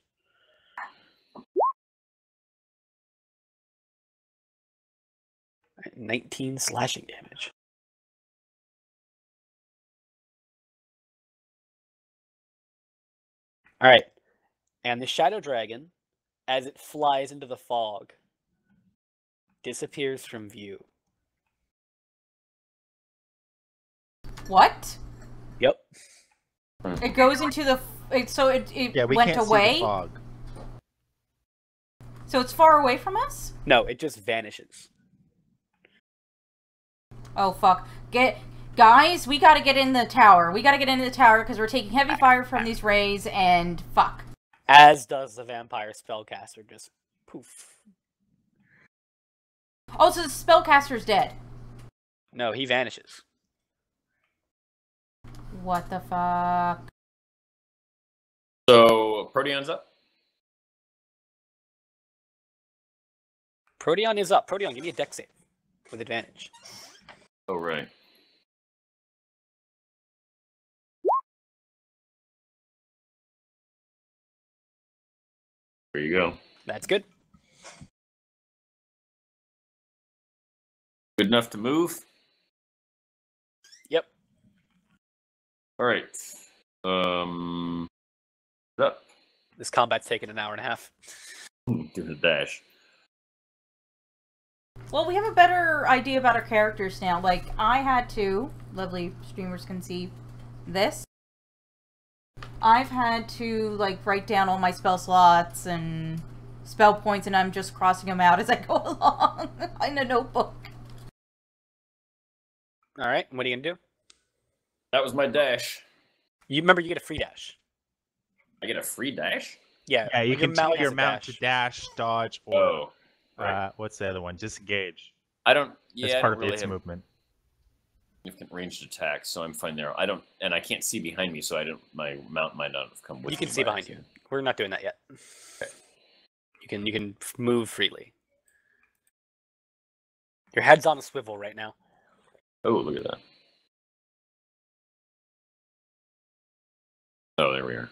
19 slashing damage. Alright. And the Shadow Dragon, as it flies into the fog, disappears from view. What? Yep. It goes into the... It Yeah, we went can't away? see the fog. So it's far away from us? No, it just vanishes. Oh, fuck. Guys, we gotta get in the tower. We gotta get into the tower because we're taking heavy fire from these rays and fuck. As does the vampire spellcaster, just poof. Oh, so the spellcaster's dead. No, he vanishes. What the fuck? So, Proteon's up? Proteon is up. Proteon, give me a dex save with advantage. Oh, right. There you go. That's good. Good enough to move? Yep. Alright. Up. This combat's taken an hour and a half. Give it a dash. Well, we have a better idea about our characters now. Like, I had to, lovely streamers can see this. I've had to, like, write down all my spell slots and spell points, and I'm just crossing them out as I go along in a notebook. Alright, what are you gonna do? That was my dash. You remember you get a free dash. I get a free dash? Yeah, Yeah, you your can tell mount your has a mount to dash, dodge, or Oh. Right. what's the other one? Disengage. I don't. That's Yeah, I part don't of really its have movement. significant ranged attacks, so I'm fine there. And I can't see behind me, so I don't. My mount might not have come with me. You can see by behind you. accident. We're not doing that yet. Okay. You can move freely. Your head's on a swivel right now. Oh, look at that. Oh, there we are.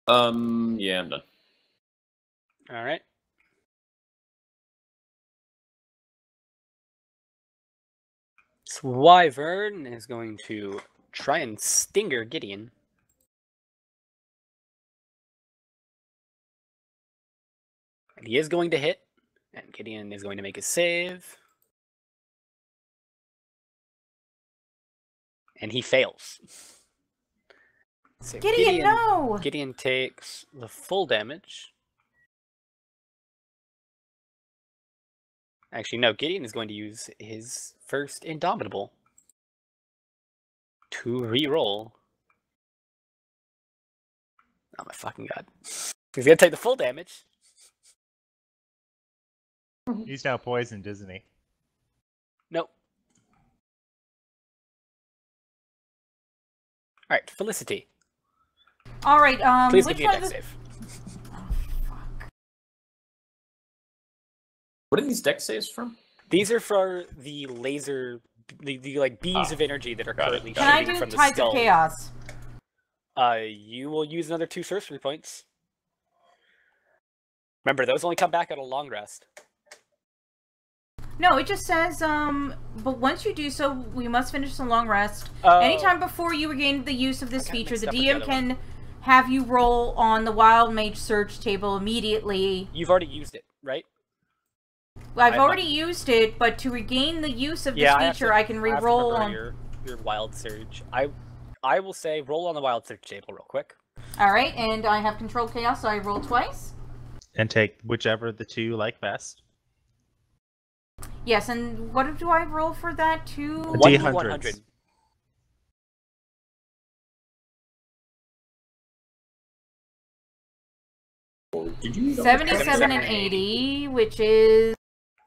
Yeah, I'm done. All right. So Wyvern is going to try and stinger Gideon. And he is going to hit. And Gideon is going to make a save. And he fails. So Gideon, no! Gideon takes the full damage. Actually, no. Gideon is going to use his first Indomitable to re-roll. Oh my fucking god. He's going to take the full damage. He's now poisoned, isn't he? Nope. Alright, Felicity. Alright, Please which give me a one dex of the... save. Oh, fuck. What are these deck saves from? These are for the laser, the like beams of energy that are Got it. currently Can I shooting do from the Tides skull. of Chaos? You will use another 2 sorcery points. Remember, those only come back at a long rest. No, it just says, but once you do so, we must finish the long rest. Oh. Anytime before you regain the use of this I got feature, mixed the up with the DM other can have you roll on the Wild Mage search table immediately. You've already used it, right? I've I'm already not- used it, but to regain the use of this Yeah, I have feature, to- I can I have to re-roll remember on... your wild surge. I will say roll on the wild surge table real quick. Alright, and I have Control Chaos, so I roll twice. And take whichever the two you like best. Yes, and what do I roll for that, too? A 1d100. Did you 77 and 80, which is...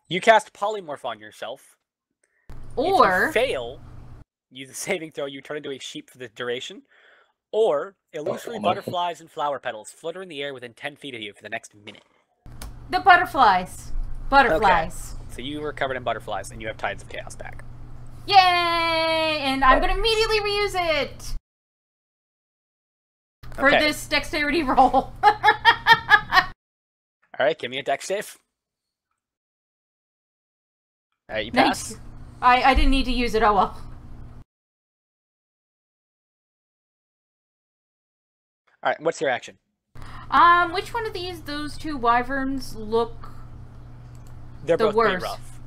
You cast Polymorph on yourself. If Or... you fail, use a saving throw, you turn into a sheep for the duration. Or illusory butterflies and flower petals flutter in the air within 10 feet of you for the next minute. The butterflies. Butterflies. So you were covered in butterflies and you have Tides of Chaos back. Yay! And I'm going to immediately reuse it for Okay. this dexterity roll. Alright, give me a dex save. Alright, you Nice. pass. I didn't need to use it, oh well. Alright, what's your action? Which one of those two wyverns look They're the both pretty worst? rough.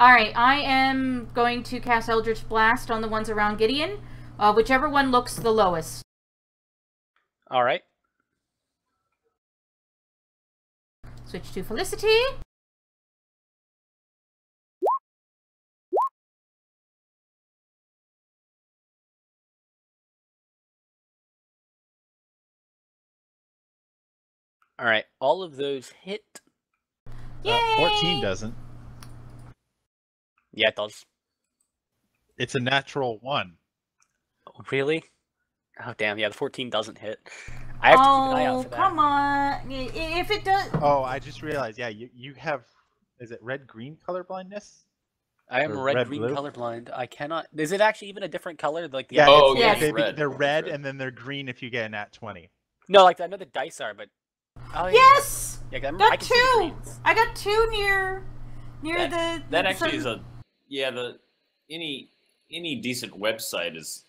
Alright, I am going to cast Eldritch Blast on the ones around Gideon. Whichever one looks the lowest. Alright. Switch to Felicity. Alright, all of those hit. Yay! 14 doesn't. Yeah, it does. It's a natural 1. Oh, really? Oh, damn, yeah, the 14 doesn't hit. I have to keep an eye out for that. Come on. If it does... Oh, I just realized, yeah, you have, is it red-green color blindness? I am Or red-green red-blue? colorblind. I cannot... Is it actually even a different color? Like the Yeah, Oh, it's, yeah, they, it's red. they're red, It's red. and then they're green if you get a nat 20. No, like, I know the dice are, but... Oh, yeah. Yes! Yeah, I Got can see the two! greens. I got two near That actually is a any decent website is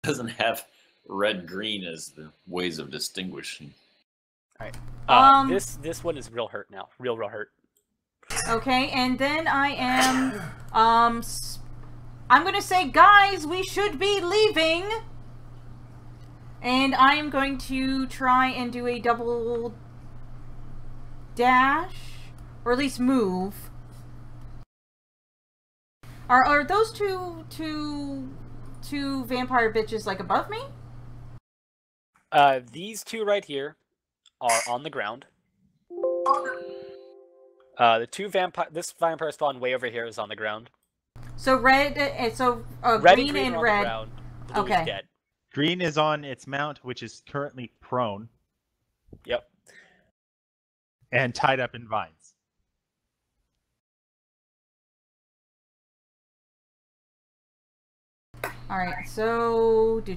doesn't have red green as the ways of distinguishing. This one is real hurt now. Real hurt. Okay, and then I am, I'm gonna say, guys, we should be leaving. And I am going to try and do a double dash, or at least move. Are those two vampire bitches like above me? These two right here are on the ground. The two this vampire spawn way over here is on the ground. So red, Red green and are on red. the ground. Blue Okay. is dead. Green is on its mount, which is currently prone Yep. and tied up in vines. Alright, so okay.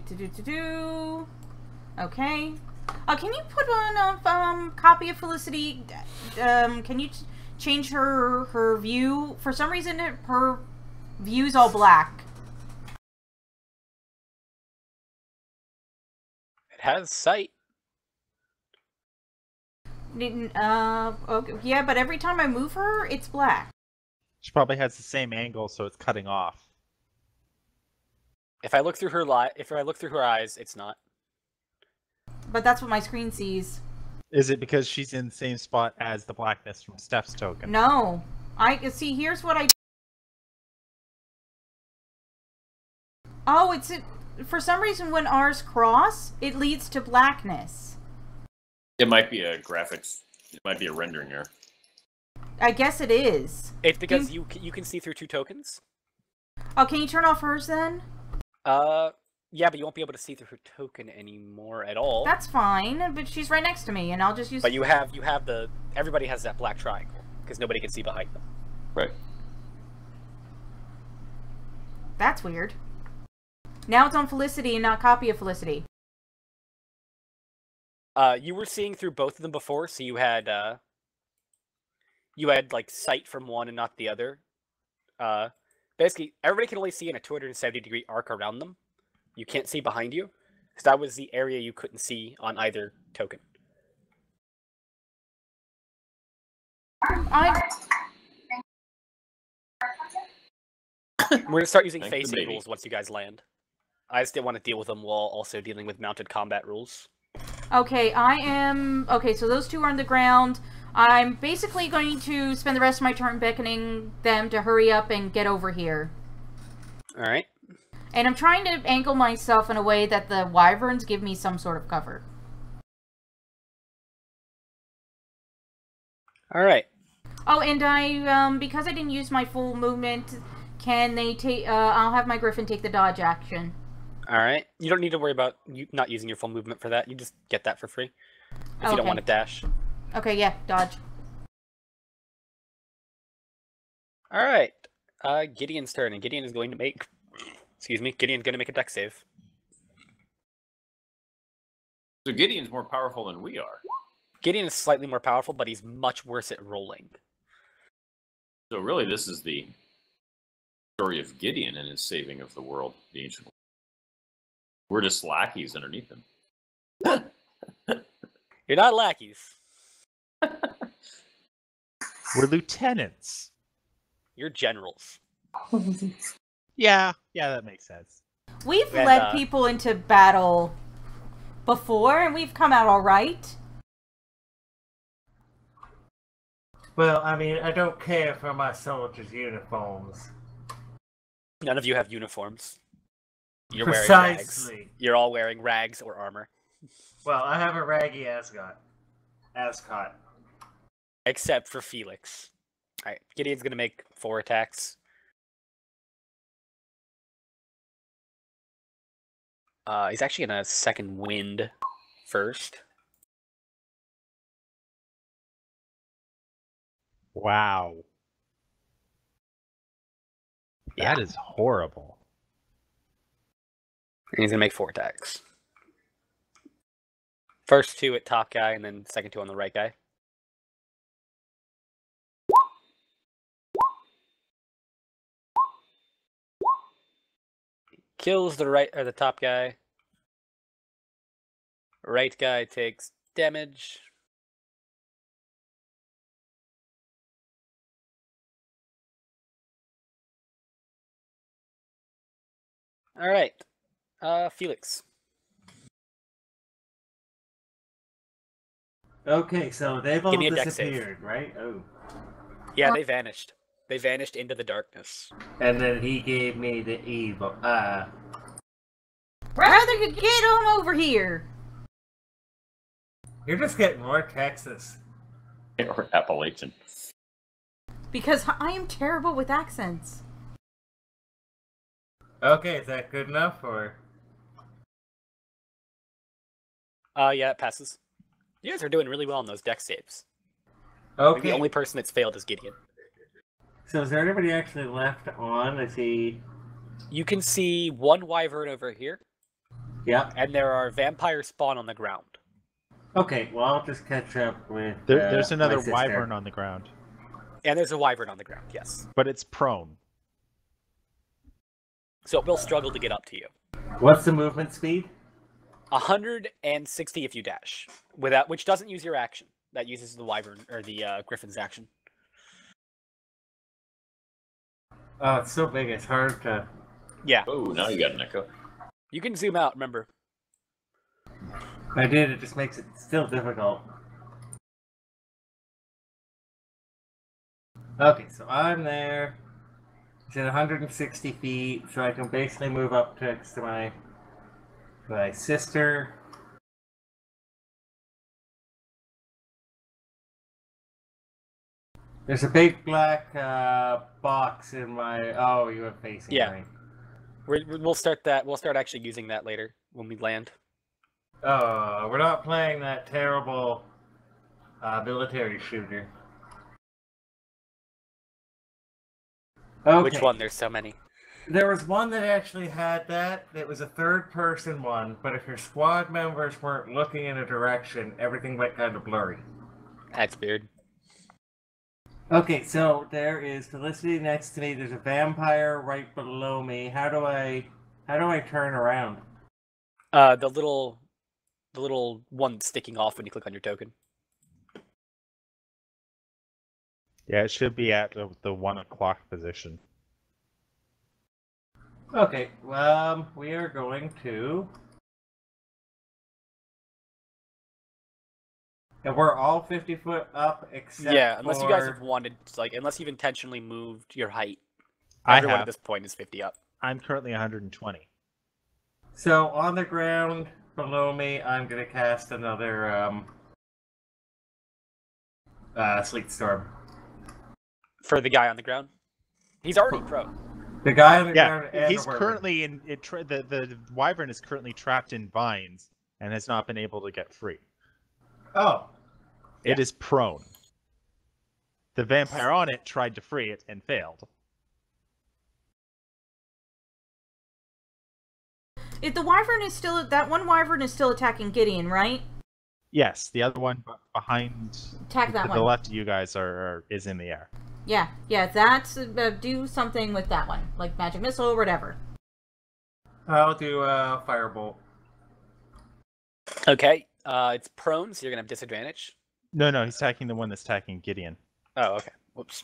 Can you put on a copy of Felicity? Can you change her view? For some reason, her view's all black. It has sight. Okay, yeah, but every time I move her, it's black. She probably has the same angle, so it's cutting off. If I look through her eyes, it's not. But that's what my screen sees. Is it because she's in the same spot as the blackness from Steph's token? No, I see. Here's what I. Oh, it's for some reason when ours cross, it leads to blackness. It might be a graphics. It might be a rendering error. I guess it is. It's because you can see through two tokens. Oh, can you turn off hers then? Yeah, but you won't be able to see through her token anymore at all. That's fine, but she's right next to me, and I'll just use. But you have everybody has that black triangle because nobody can see behind them. Right. That's weird. Now it's on Felicity and not copy of Felicity. You were seeing through both of them before, so you had like sight from one and not the other. Basically, everybody can only see in a 270-degree arc around them. You can't see behind you. So that was the area you couldn't see on either token. I We're gonna start using Thank the facing baby. rules once you guys land. I just didn't want to deal with them while also dealing with mounted combat rules. Okay, I am... Okay, so those two are on the ground. I'm basically going to spend the rest of my turn beckoning them to hurry up and get over here. Alright. And I'm trying to angle myself in a way that the wyverns give me some sort of cover. Alright. Oh, and I, because I didn't use my full movement, can they take... I'll have my griffin take the dodge action. Alright. You don't need to worry about you not using your full movement for that. You just get that for free. If you don't want to dash. Okay, yeah, dodge. Alright. Gideon's turn, and Gideon is going to make... Excuse me, Gideon's going to make a dex save. So Gideon's more powerful than we are. Gideon is slightly more powerful, but he's much worse at rolling. So really, this is the story of Gideon and his saving of the world, the ancient world. We're just lackeys underneath him. You're not lackeys. We're lieutenants. You're generals. Yeah, that makes sense. We've And, led people into battle before, and we've come out all right. Well, I mean, I don't care for my soldiers' uniforms. None of you have uniforms. You're wearing rags. Precisely. You're all wearing rags or armor. Well, I have a raggy ascot. Except for Felix. Alright, Gideon's gonna make 4 attacks. He's actually gonna second wind first. Wow. Yeah. That is horrible. And he's gonna make 4 attacks. First 2 at top guy, and then second 2 on the right guy. Kills the top guy. Right guy takes damage. All right, Felix. Okay, so they've all Give me a dex disappeared, right? Oh. Yeah, they vanished. They vanished into the darkness. And then he gave me the evil. Rather you get on over here. You're just getting more Texas. Or Appalachian. Because I am terrible with accents. Okay, is that good enough, or? Yeah, it passes. You guys are doing really well on those dex saves. Okay. The only person that's failed is Gideon. So is there anybody actually left on? I see. You can see 1 wyvern over here, Yeah. and there are vampires spawn on the ground. Okay, well, I'll just catch up with. There's another my sister. wyvern on the ground, And there's a wyvern on the ground, yes. but it's prone. So it will struggle to get up to you. What's the movement speed? 160 if you dash, without which doesn't use your action. That uses the wyvern or the griffin's action. Oh, it's so big, it's hard to. Yeah, Oh, now you got an echo. you can zoom out. Remember, I did, it just makes it still difficult. Okay, so I'm there. It's at 160 feet, so I can basically move up next to my sister. There's a big black box in my. Oh, you have facing Yeah. me. we'll start that. We'll start actually using that later when we land. Oh, we're not playing that terrible military shooter. Okay. Which one? There's so many. There was one that actually had that. It was a third-person one, but if your squad members weren't looking in a direction, everything went kind of blurry. That's weird. Okay, so there is Felicity next to me. There's a vampire right below me. How do I turn around? The little one sticking off when you click on your token. Yeah, it should be at the 1 o'clock position. Okay, we are going to. And we're all 50 foot up except Yeah, unless you guys for- have wanted, unless you've intentionally moved your height. I Everyone at have. this point is 50 up. I'm currently 120. So on the ground below me, I'm gonna cast another sleet storm. For the guy on the ground, he's already pro. The guy on the Yeah, ground. And he's the wyvern. currently in. The wyvern is currently trapped in vines and has not been able to get free. Oh, It is prone. The vampire on it tried to free it and failed. If the wyvern is still... That one wyvern is still attacking Gideon, right? Yes, the other one behind Attack that to one. the left of you guys is in the air. Yeah, that's... do something with that one. Like magic missile or whatever. I'll do firebolt. Okay. It's prone, so you're gonna have disadvantage. No, he's attacking the one that's attacking Gideon. Oh, okay. Whoops.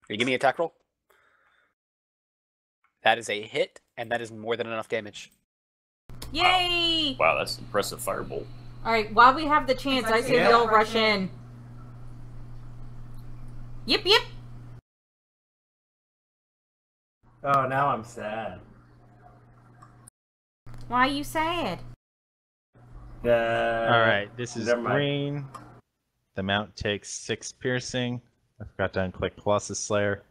Can you give me an attack roll? That is a hit, and that is more than enough damage. Yay! Wow, that's impressive firebolt. Alright, while we have the chance, I say we all rush in. Yip, yip! Oh, now I'm sad. Why you sad? Alright, this is never mind. green. The mount takes 6 piercing. I forgot to unclick Colossus Slayer.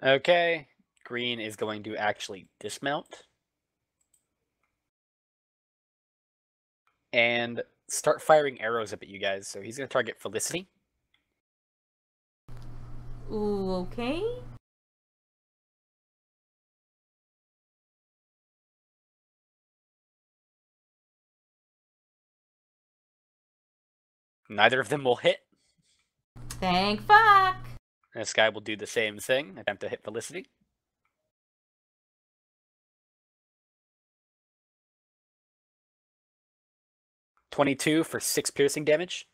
Okay. Green is going to actually dismount. And start firing arrows up at you guys. So he's going to target Felicity. Ooh, okay. Neither of them will hit. Thank fuck! This guy will do the same thing. Attempt to hit Felicity. .22 for 6 piercing damage.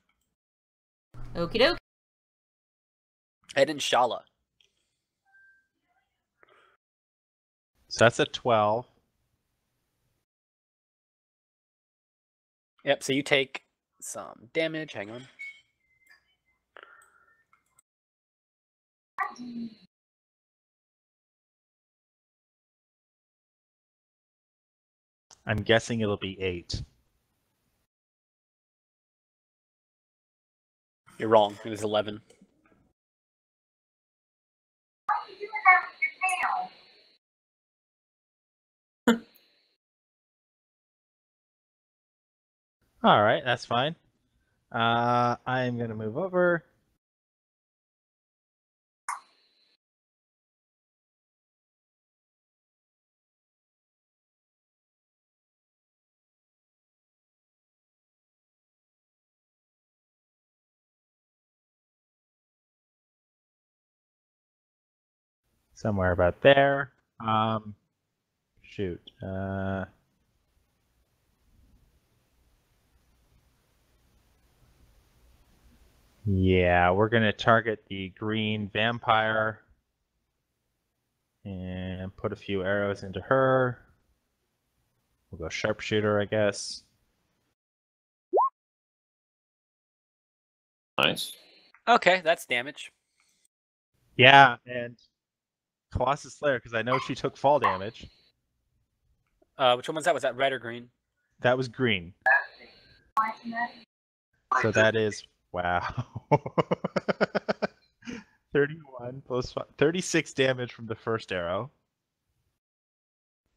Okie doke. And Inshallah. So that's a 12. Yep, so you take some damage. Hang on. I'm guessing it'll be 8. You're wrong. It was 11. Alright, that's fine. I'm going to move over. Somewhere about there. Shoot. Yeah, we're going to target the green vampire and put a few arrows into her. We'll go sharpshooter, I guess. Nice. Okay, that's damage. Yeah, and Colossus Slayer, because I know she took fall damage. Which one was that? Was that red or green? That was green. So that is, wow. 31 plus 5, 36 damage from the first arrow.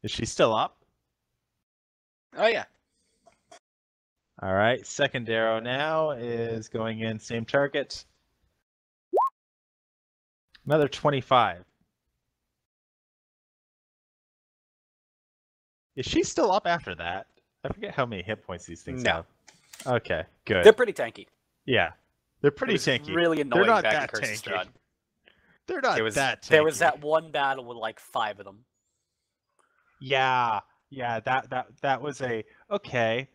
Is she still up? Oh, yeah. All right, second arrow now is going in, same target. Another 25. Is she still up after that? I forget how many hit points these things No. have. Okay, good. They're pretty tanky. Yeah, they're pretty It was tanky. really annoying They're not back in that Curse's tanky. Strahd. They're not that tanky. There was that one battle with like 5 of them. Yeah, that was a okay.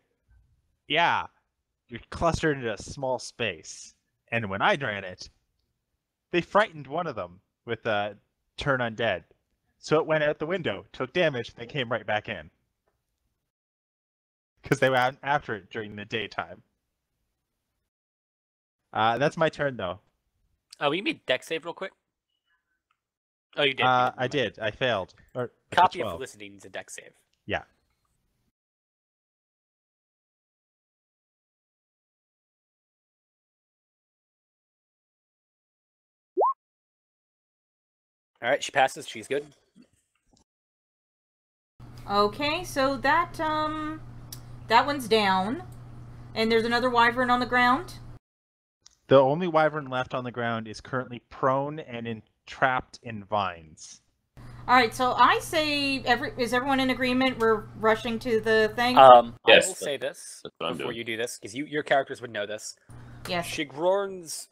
Yeah, you're clustered into a small space, and when I ran it, they frightened one of them with a turn undead, so it went out the window, took damage, and they came right back in because they went after it during the daytime. That's my turn though. Oh, you made deck save real quick? Oh, you did. I did. I failed. Or Copy of 12. Felicity needs a deck save. Yeah. All right, she passes. She's good. Okay, so that one's down. And there's another wyvern on the ground. The only wyvern left on the ground is currently prone and trapped in vines. Alright, so I say, is everyone in agreement? We're rushing to the thing? I Yes, will say this that's what I'm before doing. you do this, because your characters would know this. Yes. Shigrorn's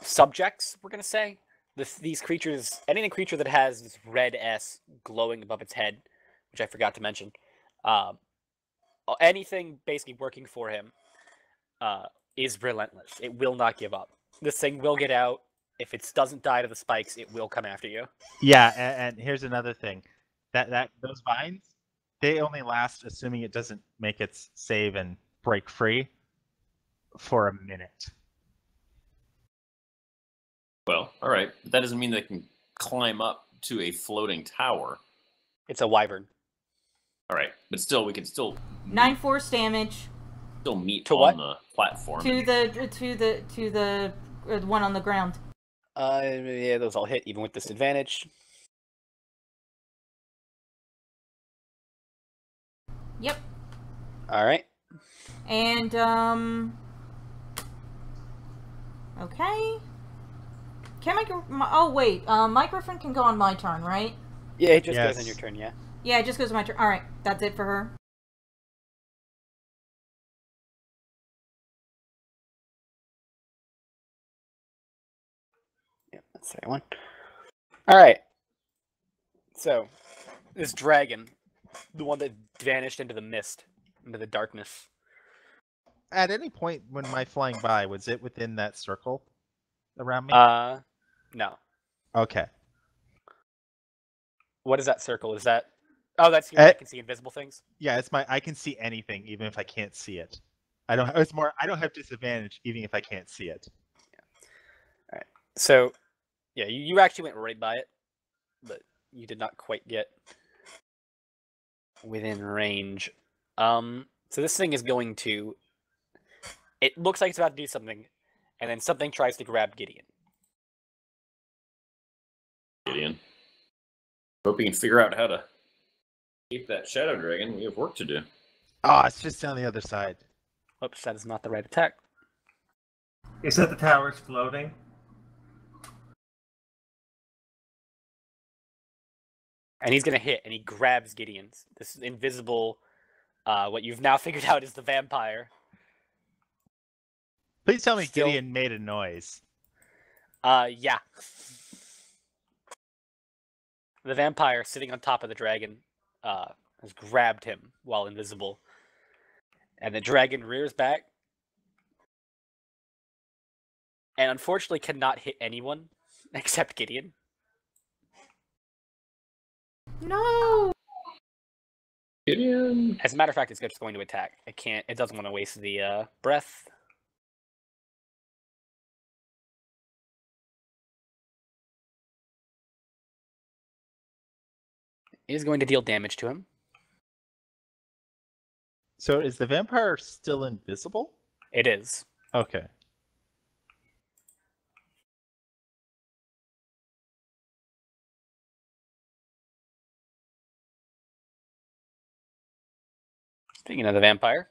subjects, we're gonna say, these creatures, any creature that has this red S glowing above its head, which I forgot to mention, anything basically working for him is relentless. It will not give up. This thing will get out. If it doesn't die to the spikes, it will come after you. Yeah, and here's another thing. That those vines, they only last, assuming it doesn't make its save and break free, for a minute. Well, all right. But that doesn't mean they can climb up to a floating tower. It's a wyvern. All right, but still, we can still 9 force damage meet To on what? the platform. to the one on the ground. Yeah, those all hit, even with disadvantage. Yep. All right. And, okay. Can oh, wait. My griffin can go on my turn, right? Yeah, it just goes Yes. on your turn, yeah. Yeah, it just goes on my turn. Alright, that's it for her. Yeah, that's the right one. All right. So, this dragon, the one that vanished into the mist, into the darkness. At any point when my flying by, was it within that circle around me? No. Okay. What is that circle? Is that? Oh, that's your. I can see invisible things. Yeah, it's I can see anything even if I can't see it. I don't. It's more. I don't have disadvantage even if I can't see it. All right. So, yeah, you actually went right by it, but you did not quite get within range. So this thing is going to. It looks like it's about to do something, and then something tries to grab Gideon. Gideon. Hope we can figure out how to keep that shadow dragon. We have work to do. Oh, it's just down the other side. Oops, that is not the right attack. Is that the tower's floating? And he's gonna hit, and he grabs Gideon's. This invisible, what you've now figured out is the vampire. Please tell me Still- Gideon made a noise. Yeah. The vampire sitting on top of the dragon has grabbed him while invisible. And the dragon rears back. And unfortunately cannot hit anyone except Gideon. No! Gideon. As a matter of fact, it's just going to attack. It doesn't want to waste the breath. It is going to deal damage to him. So is the vampire still invisible? It is. Okay. Speaking of the vampire.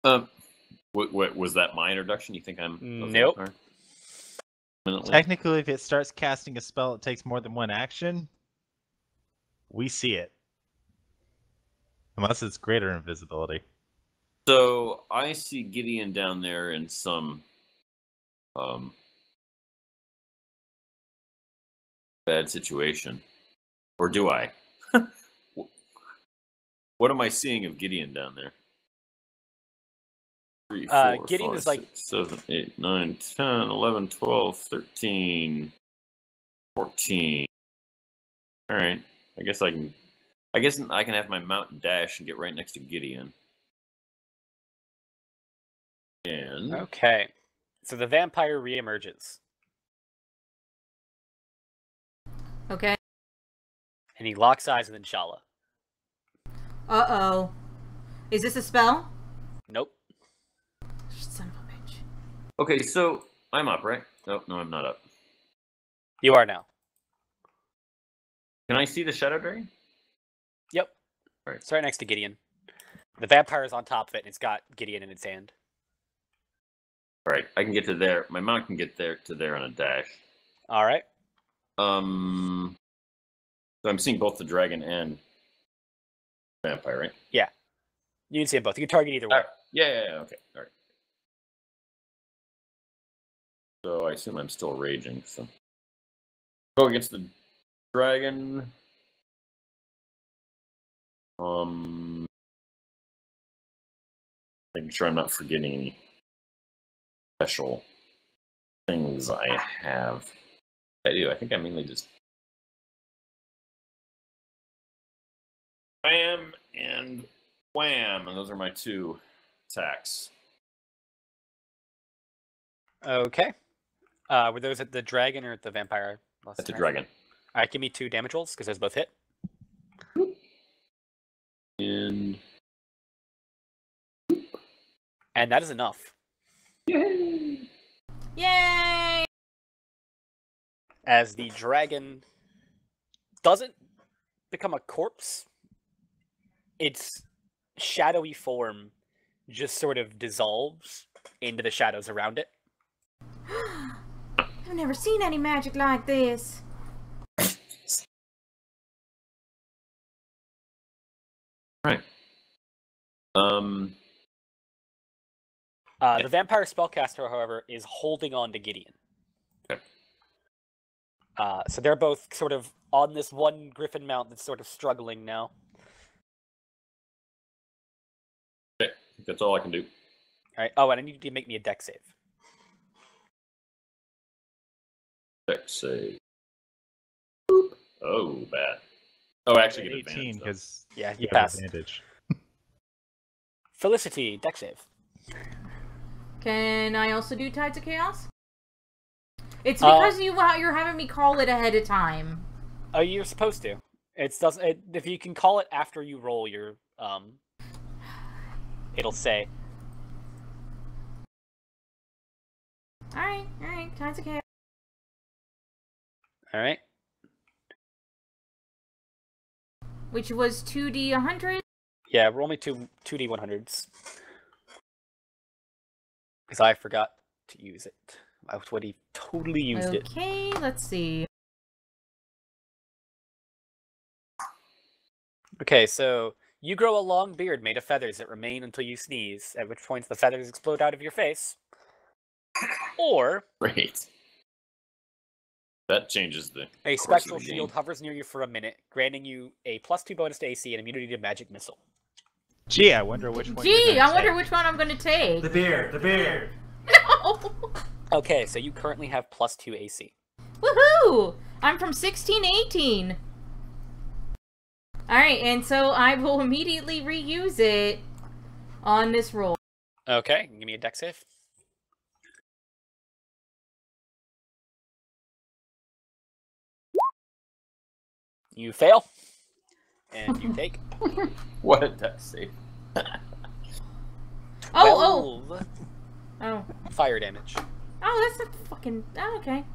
What was that? My introduction? You think I'm a Nope. vampire? Permanently? Technically, if it starts casting a spell, it takes more than one action. We see it. Unless it's greater invisibility. So I see Gideon down there in some bad situation, or do I? What am I seeing of Gideon down there? 3, 4, Gideon 5, is like 6, 7, 8, 9, 10, 11, 12, 13, 14. All right. I guess I can have my mount dash and get right next to Gideon. And Okay. So the vampire reemerges. Okay. And he locks eyes with Inshallah. Uh-oh. Is this a spell? Nope. Son of a bitch. okay, so I'm up, right? Oh, no, I'm not up. You are now. Can I see the shadow dragon? Yep. Right. It's right next to Gideon. The vampire is on top of it, and it's got Gideon in its hand. All right, I can get to there. My mount can get there to there on a dash. All right. So I'm seeing both the dragon and vampire, right? Yeah. You can see them both. You can target either way. Yeah, okay. All right. So I assume I'm still raging. So go against the dragon. Making sure I'm not forgetting any special things I have. I do. I think I mainly just wham and wham, and those are my 2 attacks. Okay. Were those at the dragon or at the vampire? That's the dragon. All right, give me 2 damage rolls because those both hit. And that is enough. Yay! Yay! As the dragon doesn't become a corpse, its shadowy form just sort of dissolves into the shadows around it. I've never seen any magic like this. Right. The vampire spellcaster, however, is holding on to Gideon. Okay. So they're both sort of on this one griffin mount that's sort of struggling now. Okay, that's all I can do. All right. Oh, and I need you to make me a dex save. Dex save. Boop. Oh, bad. Oh, I actually get 18 advantage. because Yeah, you you have pass. advantage. Felicity, dex save. Can I also do Tides of Chaos? It's because you're having me call it ahead of time. Oh, you're supposed to. If you can call it after you roll your it'll say. Alright, Tides of Chaos. All right. Which was 2d 100. Yeah, roll me 2d 100s. Because I forgot to use it. I was when he totally used it. Okay, let's see. Okay, so you grow a long beard made of feathers that remain until you sneeze, at which point the feathers explode out of your face. Or Great. That changes the a course of spectral the shield game. hovers near you for a minute, granting you a +2 bonus to AC and immunity to magic missile. Gee, I wonder which one. I wonder which one I'm gonna take. The beard. No! Okay, so you currently have +2 AC. Woohoo! I'm from 16 to 18. Alright, and so I will immediately reuse it on this roll. Okay, give me a dex save. You fail, and you take What a dex save. 12 Oh, fire damage. that's a fucking... Oh, okay.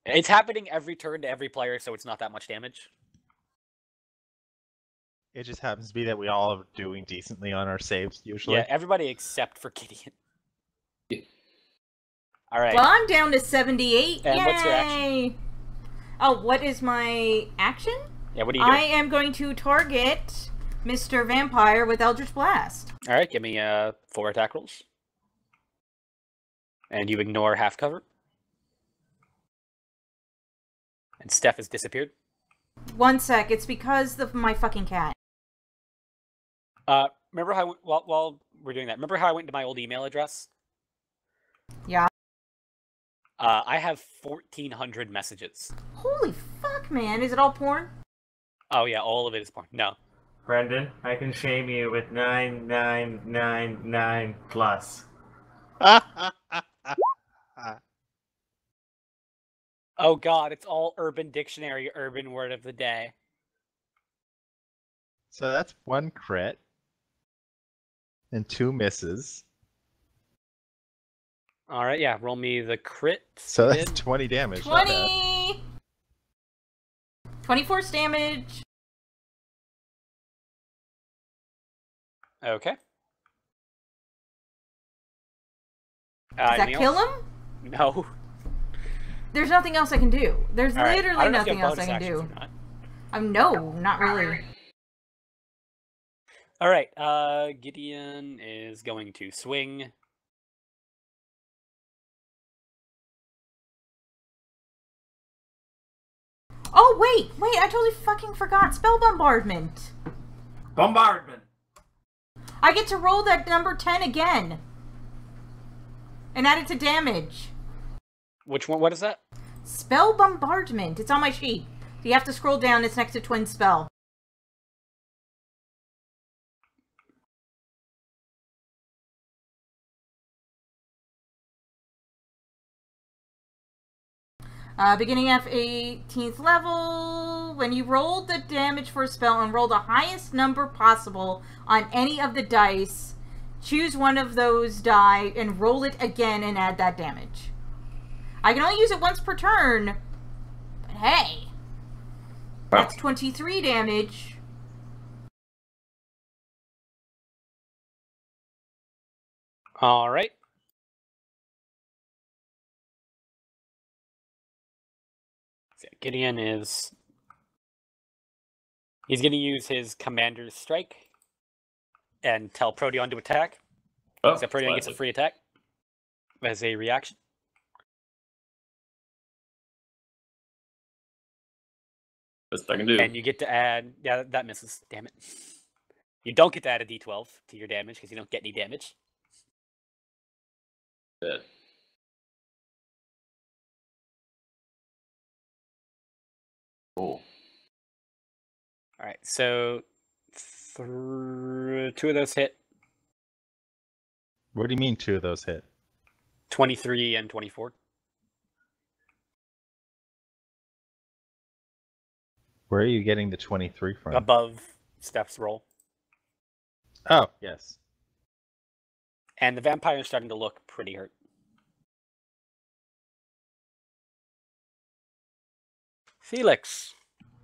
It's happening every turn to every player, so it's not that much damage. It just happens to be that we all are doing decently on our saves usually. Yeah, everybody except for Gideon. Yeah. All right. Well, I'm down to 78. And Yay! what's your action? Oh, what is my action? Yeah, what are you doing? I am going to target Mr. Vampire with Eldritch Blast. All right, give me 4 attack rolls. And you ignore half cover. And Steph has disappeared. 1 sec, it's because of my fucking cat. Remember how while we're doing that? Remember how I went to my old email address? Yeah. I have 1,400 messages. Holy fuck, man. Is it all porn? Oh yeah, all of it is porn. No. Brendan, I can shame you with 9999 plus. Oh god, it's all Urban Dictionary, Urban Word of the Day. So that's 1 crit and 2 misses. All right, yeah, roll me the crit. So that's Did. 20 damage. not bad. 20! 24 damage. Okay. Does that Anything kill else? him? No. There's nothing else I can do. There's All right. I literally don't know if you nothing have else I bonus can actions do. or not. No, not really. All right. Gideon is going to swing. Oh, wait, I totally fucking forgot. Spell bombardment. Bombardment. I get to roll that number 10 again. And add it to damage. Which one? What is that? Spell bombardment. It's on my sheet. You have to scroll down. It's next to twin spell. Beginning at 18th level, when you roll the damage for a spell and roll the highest number possible on any of the dice, choose one of those die and roll it again and add that damage. I can only use it once per turn, but hey, that's 23 damage. All right. So Gideon is... He's going to use his Commander's Strike and tell Proteon to attack. Oh, So Proteon gets a classic. free attack as a reaction. Best I can do. And you get to add... Yeah, that misses. Damn it. You don't get to add a d12 to your damage because you don't get any damage. Dead. Cool. All right, so 2 of those hit. What do you mean 2 of those hit? 23 and 24. Where are you getting the 23 from? Above Steph's roll. Oh, yes. And the vampire is starting to look pretty hurt. Felix.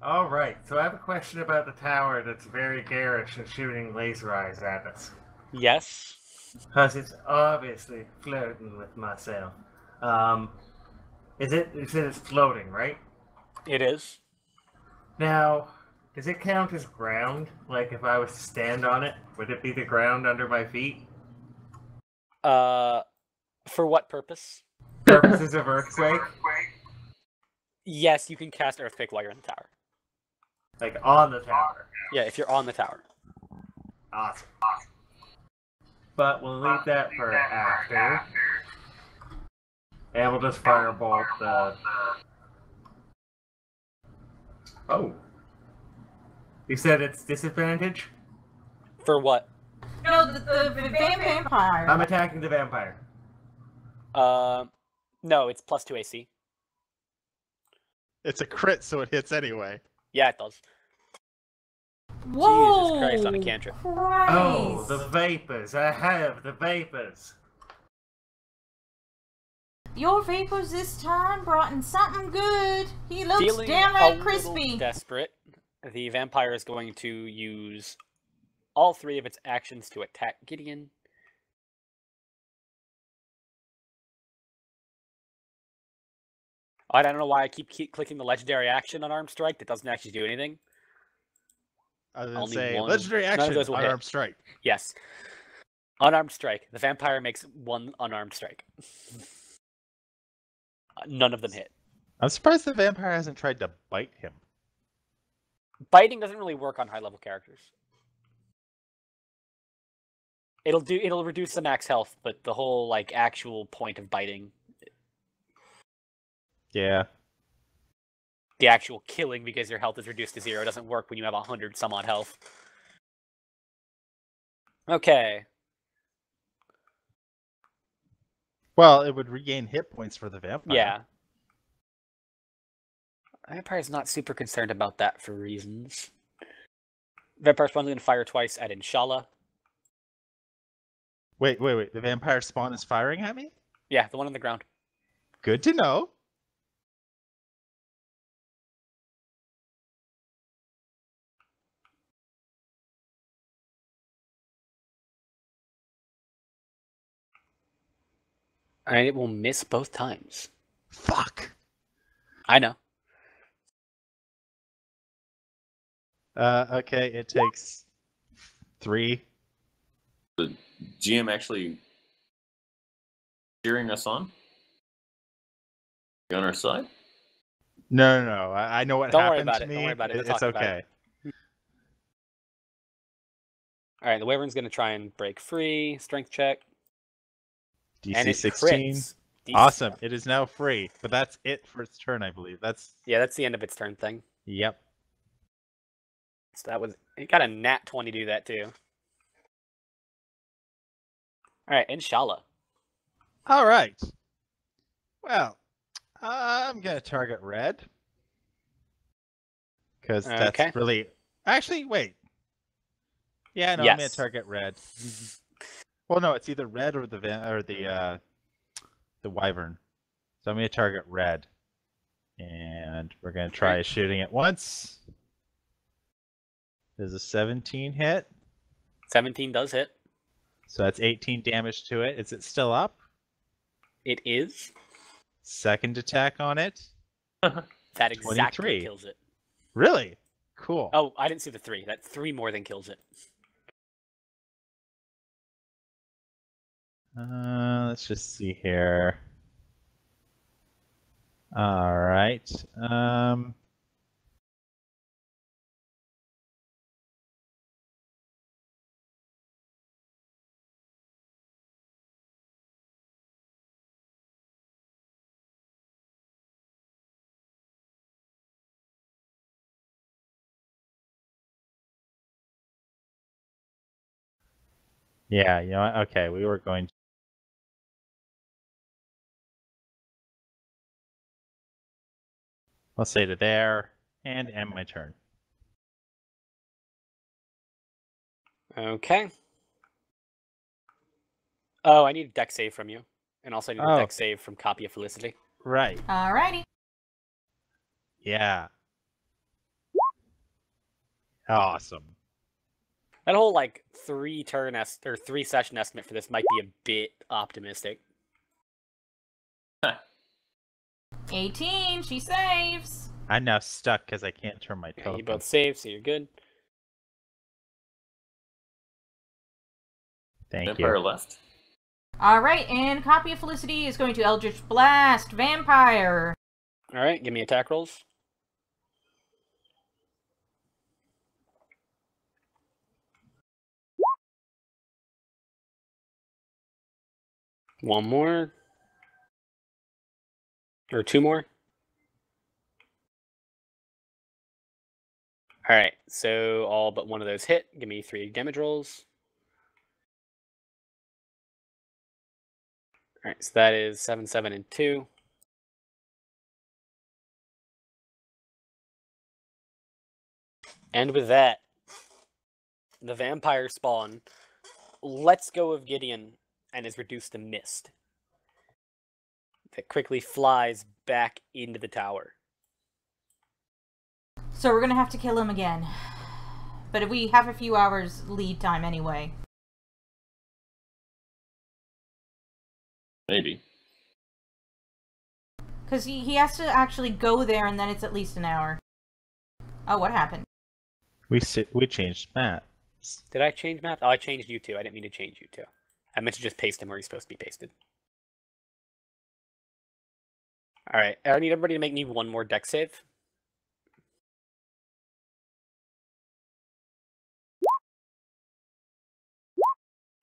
All right, so I have a question about the tower that's very garish and shooting laser eyes at us. Yes. Because it's obviously flirting with myself. It's floating, right? It is. Now, does it count as ground? Like if I was to stand on it, would it be the ground under my feet? For what purpose? Purposes of earthquake? Yes, you can cast Earthquake while you're in the tower. Like on the tower. Yeah, if you're on the tower. Awesome. But we'll leave that for after. And we'll just firebolt the... Oh. You said it's disadvantage? For what? No, the vampire. I'm attacking the vampire. No, it's plus 2 AC. It's a crit, so it hits anyway. Yeah, it does. Whoa! Jesus Christ on a cantrip. Oh, the vapors. I have the vapors. Your vapors this time brought in something good. He looks Feeling damn a right little crispy. desperate, the vampire is going to use all 3 of its actions to attack Gideon. I don't know why I keep clicking the legendary action on Arm Strike. That doesn't actually do anything. Other than Only say, one- legendary none of action, those will hit. unarmed strike. Yes. Unarmed strike. The vampire makes 1 unarmed strike. None of them hit. I'm surprised the vampire hasn't tried to bite him. Biting doesn't really work on high level characters. It'll reduce the max health, but the whole like actual point of biting, Yeah. the actual killing because your health is reduced to 0, doesn't work when you have 100 some odd health. Okay. Well, it would regain hit points for the vampire. Yeah. Vampire's not super concerned about that for reasons. Vampire's probably going to fire twice at Inshallah. Wait. The vampire spawn is firing at me? Yeah, the one on the ground. Good to know. And it will miss both times. Fuck. I know. Okay, it takes 3. The GM actually cheering us on? You on our side? No. I know what Don't worry happened about to it. me. Don't worry about it. We're It's talking about okay. it. All right, the Wyvern's going to try and break free. Strength check. And DC it 16. crits. Awesome. It is now free, but that's it for its turn, I believe. That's Yeah, that's the end of its turn thing. Yep. So that was... It got a nat 20 to do that, too. All right, Inshallah. All right. Well, I'm gonna target red because that's Okay. really. Actually, wait. Yeah, no, I'm gonna Yes. target red. Well, no, it's either red or the wyvern. So I'm gonna target red, and we're gonna try Alright. shooting it once. There's a 17 hit, 17 does hit. so that's 18 damage to it. Is it still up? It is. Second attack on it. That exactly 23. kills it. Really? Cool. Oh, I didn't see the 3. That 3 more than kills it. Let's just see here. All right. Yeah, you know what? Okay, we were going to... I'll say to there and end my turn. Okay. Oh, I need a deck save from you. And also I need a deck save from Copy of Felicity. Right. Alrighty. Yeah. Awesome. That whole, like, 3-session estimate for this might be a bit optimistic. 18, she saves. I'm now stuck because I can't turn my Yeah, token. you both save, so you're good. Vampire you. left. Alright, and Copy of Felicity is going to Eldritch Blast Vampire. Alright, give me attack rolls. One more. Or 2 more. Alright, so all but one of those hit. Give me 3 damage rolls. Alright, so that is 7, 7, and 2. And with that, the vampire spawn lets go of Gideon and is reduced to mist. That quickly flies back into the tower. So we're gonna have to kill him again. But we have a few hours lead time anyway. Maybe. Because he has to actually go there and then it's at least an hour. Oh, what happened? We changed maps. Did I change map? Oh, I changed you two. I didn't mean to change you two. I meant to just paste him where he's supposed to be pasted. Alright, I need everybody to make me one more deck save.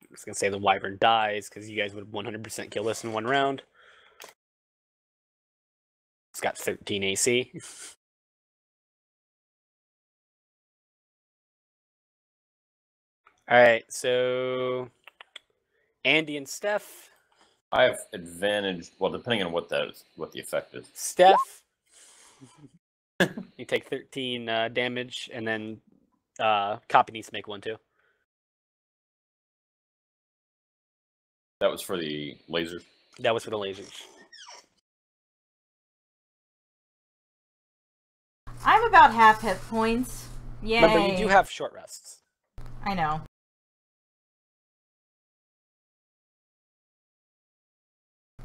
I'm just going to say the Wyvern dies, because you guys would 100% kill this in one round. It's got 13 AC. Alright, so... Andy and Steph. I have advantage. Well, depending on what that is, what the effect is. Steph. You take 13 damage, and then Copy needs to make 1 too. That was for the lasers. That was for the lasers. I'm about half hit points. Yay. Remember, you do have short rests. I know.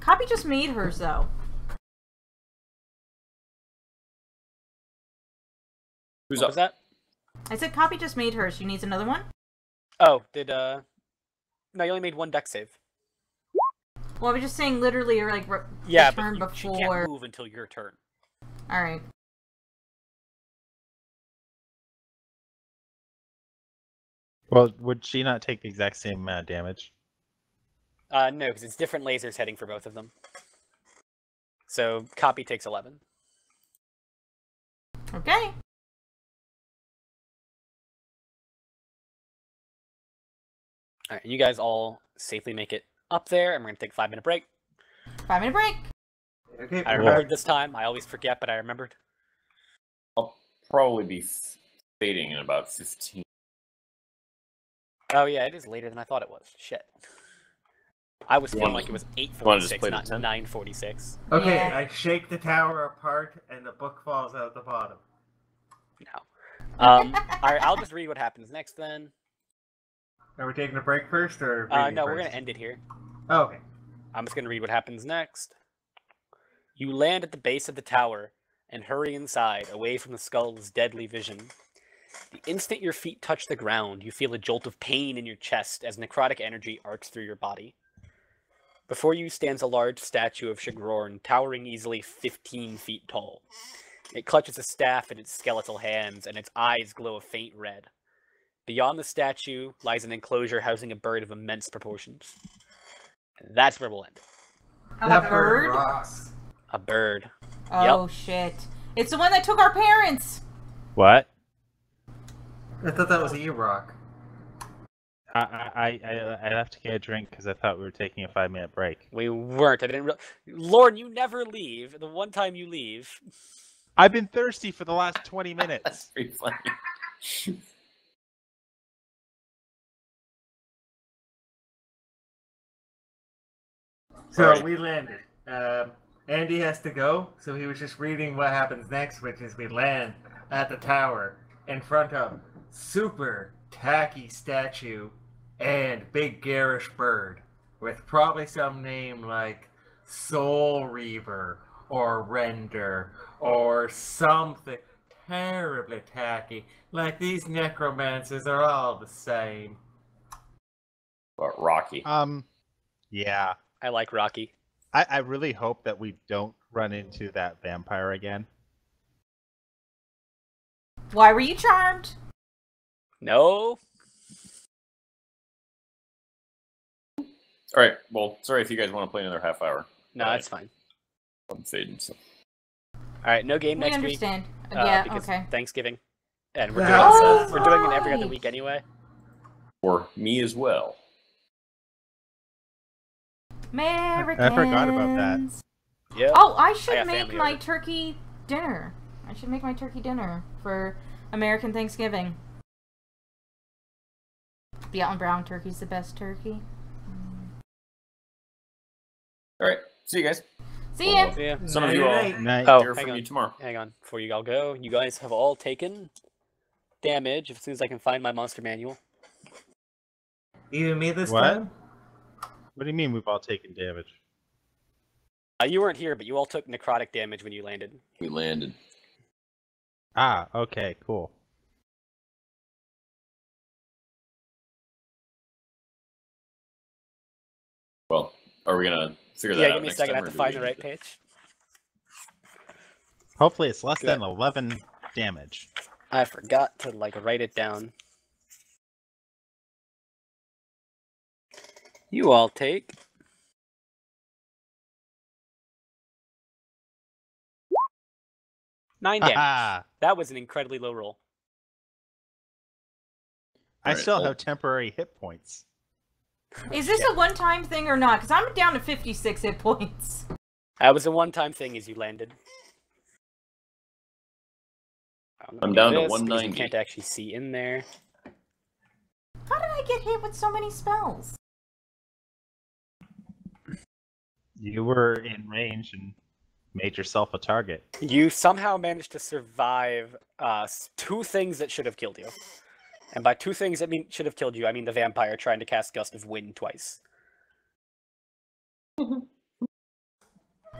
Copy just made hers, though. Who's What up? was that? I said Copy just made hers. She needs another one? Oh, did no, you only made one deck save. Well, I was just saying literally, or like, Yeah, the but turn she before. can't move until your turn. Alright. Well, would she not take the exact same amount of damage? No, because it's different lasers heading for both of them. So Copy takes 11. Okay. All right, and you guys all safely make it up there, and we're gonna take a 5-minute break. 5-minute break. Okay, I we're remembered back. this time. I always forget, but I remembered. I'll probably be fading in about 15. Oh yeah, it is later than I thought it was. Shit. I was feeling like it was wanna just 8:46, play the not 10? 9:46. Okay, Yeah. I shake the tower apart and the book falls out the bottom. No. All right, I'll just read what happens next then. Are we taking a break first or reading No, we're first? gonna end it here. Oh, okay. I'm just gonna read what happens next. You land at the base of the tower and hurry inside, away from the skull's deadly vision. The instant your feet touch the ground, you feel a jolt of pain in your chest as necrotic energy arcs through your body. Before you stands a large statue of Shigrorn, towering easily 15 feet tall. It clutches a staff in its skeletal hands, and its eyes glow a faint red. Beyond the statue lies an enclosure housing a bird of immense proportions. And that's where we'll end. A bird? rocks. A bird. Oh, shit. It's the one that took our parents! What? I thought that was E-Rock. I have to get a drink because I thought we were taking a 5-minute break. We weren't. I didn't realize. Lauren, you never leave. The one time you leave. I've been thirsty for the last 20 That's minutes. pretty funny. So Alright. we landed. Andy has to go, so he was just reading what happens next, which is we land at the tower in front of super tacky statue and big garish bird with probably some name like Soul Reaver or Render or something terribly tacky. Like these necromancers are all the same. But Rocky. Yeah. I like Rocky. I really hope that we don't run into that vampire again. Why were you charmed? No. Alright, well, sorry if you guys want to play another half hour. No, Alright. that's fine. I'm fading, so. All right, no game We next understand. week. Yeah, Because okay. Thanksgiving, and we're That's doing we're doing it every other right. week anyway. For me as well. Americans. I forgot about that. Yeah. Oh, I I should got make family my over. turkey dinner. I should make my turkey dinner for American Thanksgiving. Beaten brown turkey's the best turkey. Alright, see you guys. See ya! Yeah. Some of you all Night. Night. Oh, hear hang from on. me tomorrow. Hang on. Before you all go, you guys have all taken damage as soon as I can find my monster manual. Even me this What? time? What do you mean we've all taken damage? You weren't here, but you all took necrotic damage when you landed. We landed. Ah, okay, cool. Well, are we gonna figure that Yeah, out give me a next second. I time, have to or find do the we right need to- page. Hopefully it's less Good. than 11 damage. I forgot to write it down. You all take 9 damage. Haha! That was an incredibly low roll. I Alright, still well- have temporary hit points. Is this a one-time thing or not? Because I'm down to 56 hit points. That was a one-time thing as you landed. I'm down to this because 190. You can't actually see in there. How did I get hit with so many spells? You were in range and made yourself a target. You somehow managed to survive 2 things that should have killed you. And by 2 things that should have killed you, I mean the vampire trying to cast Gust of Wind twice.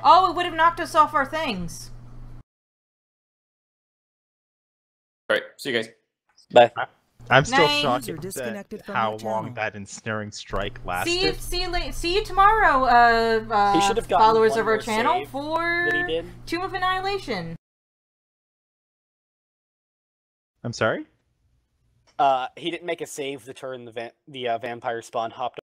Oh, it would have knocked us off our things. All right, see you guys. Bye. I'm still Night. shocked User at disconnected from how your long channel. that ensnaring strike lasted. See you tomorrow, He should have gotten followers one of our more channel save for that he did. Tomb of Annihilation. I'm sorry? He didn't make a save the turn the vampire spawn hopped